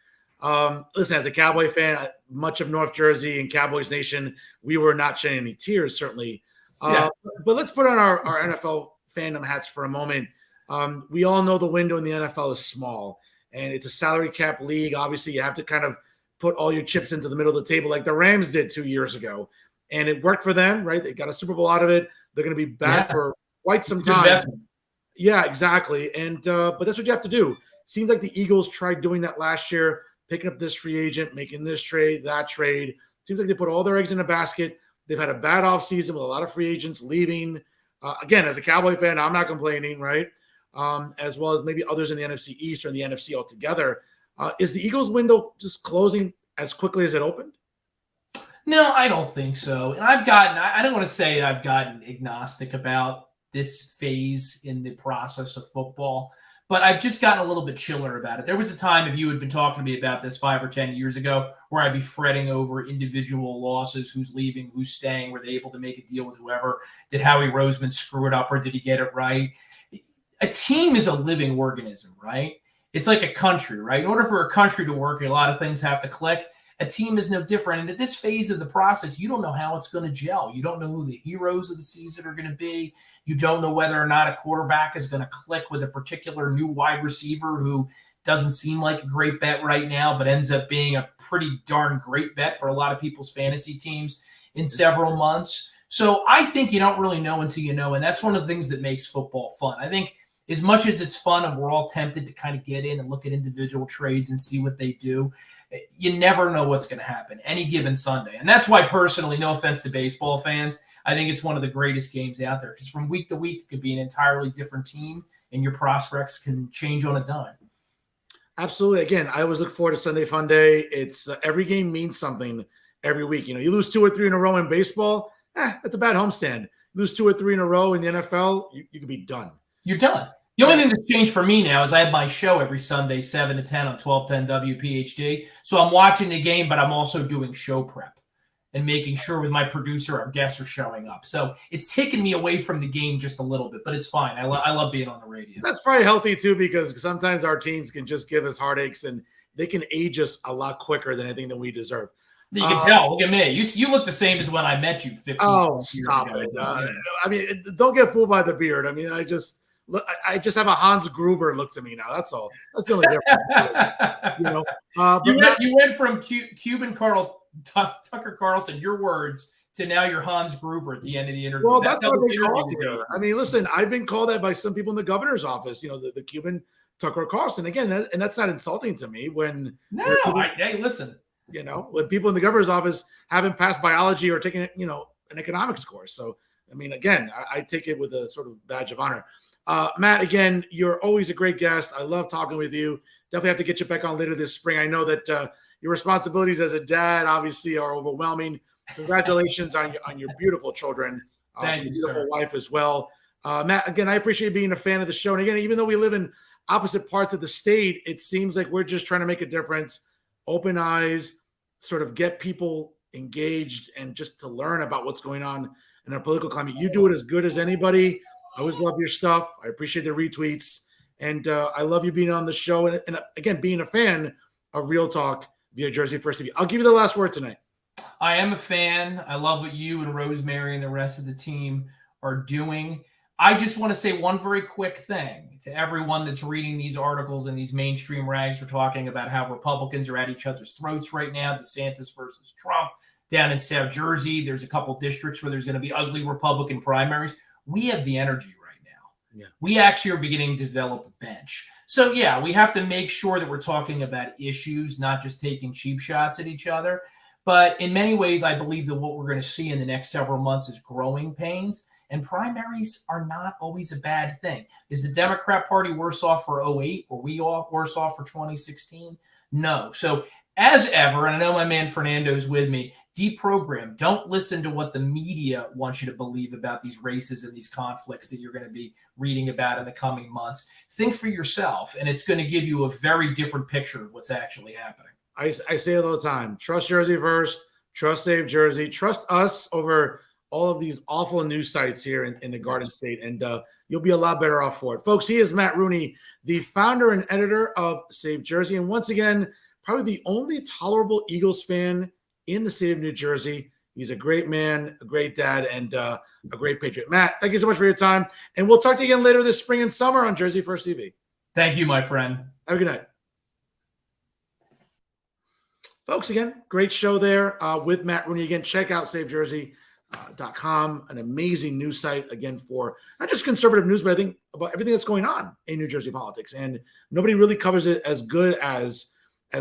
Listen, as a Cowboy fan, much of North Jersey and Cowboys Nation, we were not shedding any tears, certainly. But let's put on our NFL fandom hats for a moment. We all know the window in the NFL is small, and it's a salary cap league. Obviously, you have to kind of put all your chips into the middle of the table like the Rams did 2 years ago. And it worked for them, right? They got a Super Bowl out of it. They're going to be back for quite some time. Yeah, exactly. And but that's what you have to do. Seems like the Eagles tried doing that last year, picking up this free agent, making this trade, that trade. Seems like they put all their eggs in a basket. They've had a bad offseason with a lot of free agents leaving. Again, as a Cowboy fan, I'm not complaining, right? As well as maybe others in the NFC East or in the NFC altogether. Is the Eagles window just closing as quickly as it opened? No, I don't think so. And I don't want to say I've gotten agnostic about this phase in the process of football, but I've just gotten a little bit chiller about it. There was a time, if you had been talking to me about this 5 or 10 years ago, where I'd be fretting over individual losses, who's leaving, who's staying, were they able to make a deal with whoever? Did Howie Roseman screw it up or did he get it right? A team is a living organism, right? It's like a country, right? In order for a country to work, a lot of things have to click. A team is no different. And at this phase of the process, you don't know how it's going to gel. You don't know who the heroes of the season are going to be. You don't know whether or not a quarterback is going to click with a particular new wide receiver who doesn't seem like a great bet right now, but ends up being a pretty darn great bet for a lot of people's fantasy teams in several months. So I think you don't really know until you know, and that's one of the things that makes football fun. I think as much as it's fun and we're all tempted to kind of get in and look at individual trades and see what they do, you never know what's going to happen any given Sunday. And that's why personally, no offense to baseball fans, I think it's one of the greatest games out there, because from week to week, it could be an entirely different team and your prospects can change on a dime. Absolutely. Again, I always look forward to Sunday Fun Day. It's every game means something every week. You lose 2 or 3 in a row in baseball, that's a bad homestand. You lose 2 or 3 in a row in the NFL, you could be done. You're done. The only thing that's changed for me now is I have my show every Sunday, 7 to 10 on 1210 WPHD. So I'm watching the game, but I'm also doing show prep and making sure with my producer our guests are showing up. So it's taken me away from the game just a little bit, but it's fine. I love being on the radio. That's probably healthy too, because sometimes our teams can just give us heartaches and they can age us a lot quicker than anything that we deserve. You can tell. Look at me. You look the same as when I met you 15 years stop ago. it. I mean, don't get fooled by the beard. I mean, I just have a Hans Gruber look to me now. That's all. That's the only difference. You went from Cuban Tucker Carlson, your words, to now you're Hans Gruber at the end of the interview. Well, that's what they called you. I mean, listen, I've been called that by some people in the governor's office. The Cuban Tucker Carlson again, and that's not insulting to me. Hey, listen. When people in the governor's office haven't passed biology or taken an economics course. So, I mean, again, I take it with a sort of badge of honor. Matt, again, you're always a great guest. I love talking with you. Definitely have to get you back on later this spring. I know that your responsibilities as a dad obviously are overwhelming. Congratulations on your beautiful children. Thank you, beautiful sir. wife as well. Matt, again, I appreciate being a fan of the show. And again, even though we live in opposite parts of the state, it seems like we're just trying to make a difference. Open eyes, sort of get people engaged and just to learn about what's going on in our political climate. You do it as good as anybody. I always love your stuff. I appreciate the retweets. And I love you being on the show. And again, being a fan of Real Talk via Jersey First TV. I'll give you the last word tonight. I am a fan. I love what you and Rosemary and the rest of the team are doing. I just want to say one very quick thing to everyone that's reading these articles and these mainstream rags. We're talking about how Republicans are at each other's throats right now. DeSantis versus Trump down in South Jersey. There's a couple districts where there's going to be ugly Republican primaries. We have the energy right now. Yeah. We actually are beginning to develop a bench. So, yeah, we have to make sure that we're talking about issues, not just taking cheap shots at each other. But in many ways, I believe that what we're going to see in the next several months is growing pains. And primaries are not always a bad thing. Is the Democrat Party worse off for 2008? Were we all worse off for 2016? No. So as ever, and I know my man Fernando's with me, deprogram. Don't listen to what the media wants you to believe about these races and these conflicts that you're going to be reading about in the coming months. Think for yourself, and it's going to give you a very different picture of what's actually happening. I say it all the time. Trust Jersey First. Trust Save Jersey. Trust us over all of these awful news sites here in the Garden State, and you'll be a lot better off for it. Folks, he is Matt Rooney, the founder and editor of Save Jersey, and once again, probably the only tolerable Eagles fan in the state of New Jersey. He's a great man, a great dad, and a great patriot. Matt, thank you so much for your time, and we'll talk to you again later this spring and summer on Jersey First TV. Thank you, my friend. Have a good night. Folks, again, great show there with Matt Rooney. Again, check out SaveJersey.com, an amazing news site, again, for not just conservative news, but I think about everything that's going on in New Jersey politics. And nobody really covers it as good as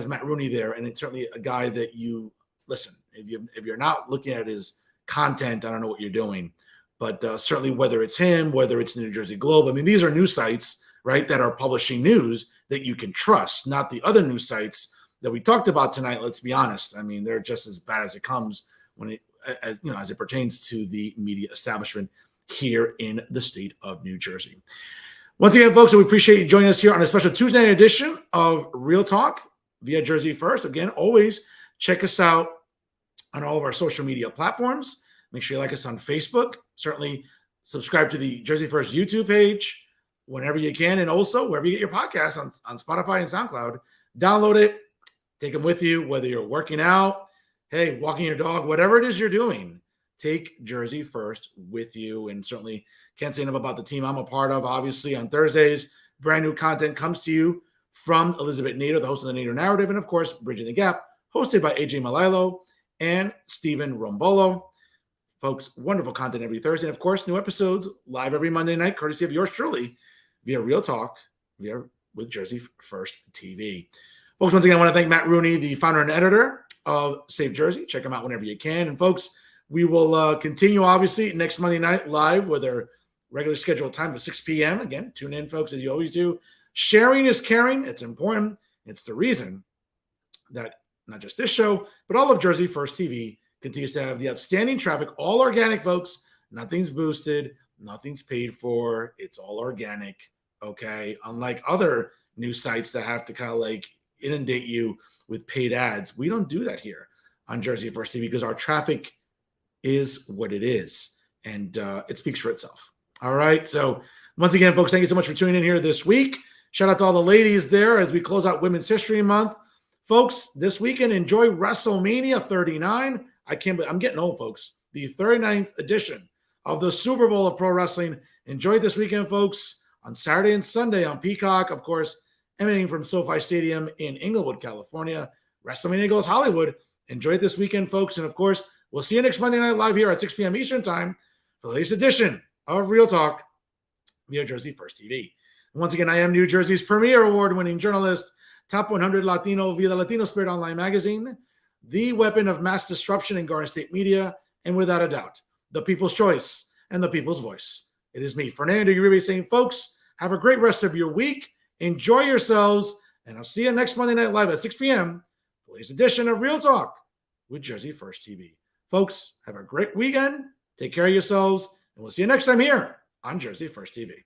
Matt Rooney there. And it's certainly a guy that you listen. If you're not looking at his content, I don't know what you're doing. But certainly whether it's him, whether it's the New Jersey Globe, I mean, these are news sites, right, that are publishing news that you can trust, not the other news sites that we talked about tonight. Let's be honest. I mean, they're just as bad as it comes when it, as it pertains to the media establishment here in the state of New Jersey. Once again, folks, we appreciate you joining us here on a special Tuesday night edition of Real Talk via Jersey First. Again, always check us out on all of our social media platforms. Make sure you like us on Facebook. Certainly subscribe to the Jersey First YouTube page whenever you can. And also wherever you get your podcasts on Spotify and SoundCloud, download it, take them with you, whether you're working out, hey, walking your dog, whatever it is you're doing, take Jersey First with you. And certainly can't say enough about the team I'm a part of. Obviously, on Thursdays, brand new content comes to you from Elizabeth Nader, the host of the Nader Narrative, and of course, Bridging the Gap, hosted by AJ Malilo and Stephen Rombolo. Folks, wonderful content every Thursday. And of course, new episodes live every Monday night, courtesy of yours truly, via Real Talk, with Jersey First TV. Folks, once again, I want to thank Matt Rooney, the founder and editor of Save Jersey. Check him out whenever you can. And folks, we will continue, obviously, next Monday night live with our regular scheduled time of 6 p.m. Again, tune in, folks, as you always do. Sharing is caring. It's important. It's the reason that not just this show, but all of Jersey First TV continues to have the outstanding traffic, all organic, folks. Nothing's boosted. Nothing's paid for. It's all organic, okay? Unlike other news sites that have to kind of like inundate you with paid ads. We don't do that here on Jersey First TV because our traffic is what it is, and it speaks for itself. All right, so once again, folks, thank you so much for tuning in here this week. Shout out to all the ladies there as we close out Women's History Month. Folks, this weekend, enjoy WrestleMania 39. I'm getting old, folks. The 39th edition of the Super Bowl of Pro Wrestling. Enjoy it this weekend, folks, on Saturday and Sunday on Peacock, of course, emanating from SoFi Stadium in Inglewood, California. WrestleMania goes Hollywood. Enjoy it this weekend, folks. And, of course, we'll see you next Monday night live here at 6 p.m. Eastern Time for the latest edition of Real Talk via Jersey First TV. And once again, I am New Jersey's premier award-winning journalist, Top 100 Latino via the Latino Spirit Online magazine, the weapon of mass disruption in Garden State media, and without a doubt, the people's choice and the people's voice. It is me, Fernando Uribe, saying, folks, have a great rest of your week. Enjoy yourselves, and I'll see you next Monday night live at 6 p.m. for the latest edition of Real Talk with Jersey First TV. Folks, have a great weekend. Take care of yourselves, and we'll see you next time here on Jersey First TV.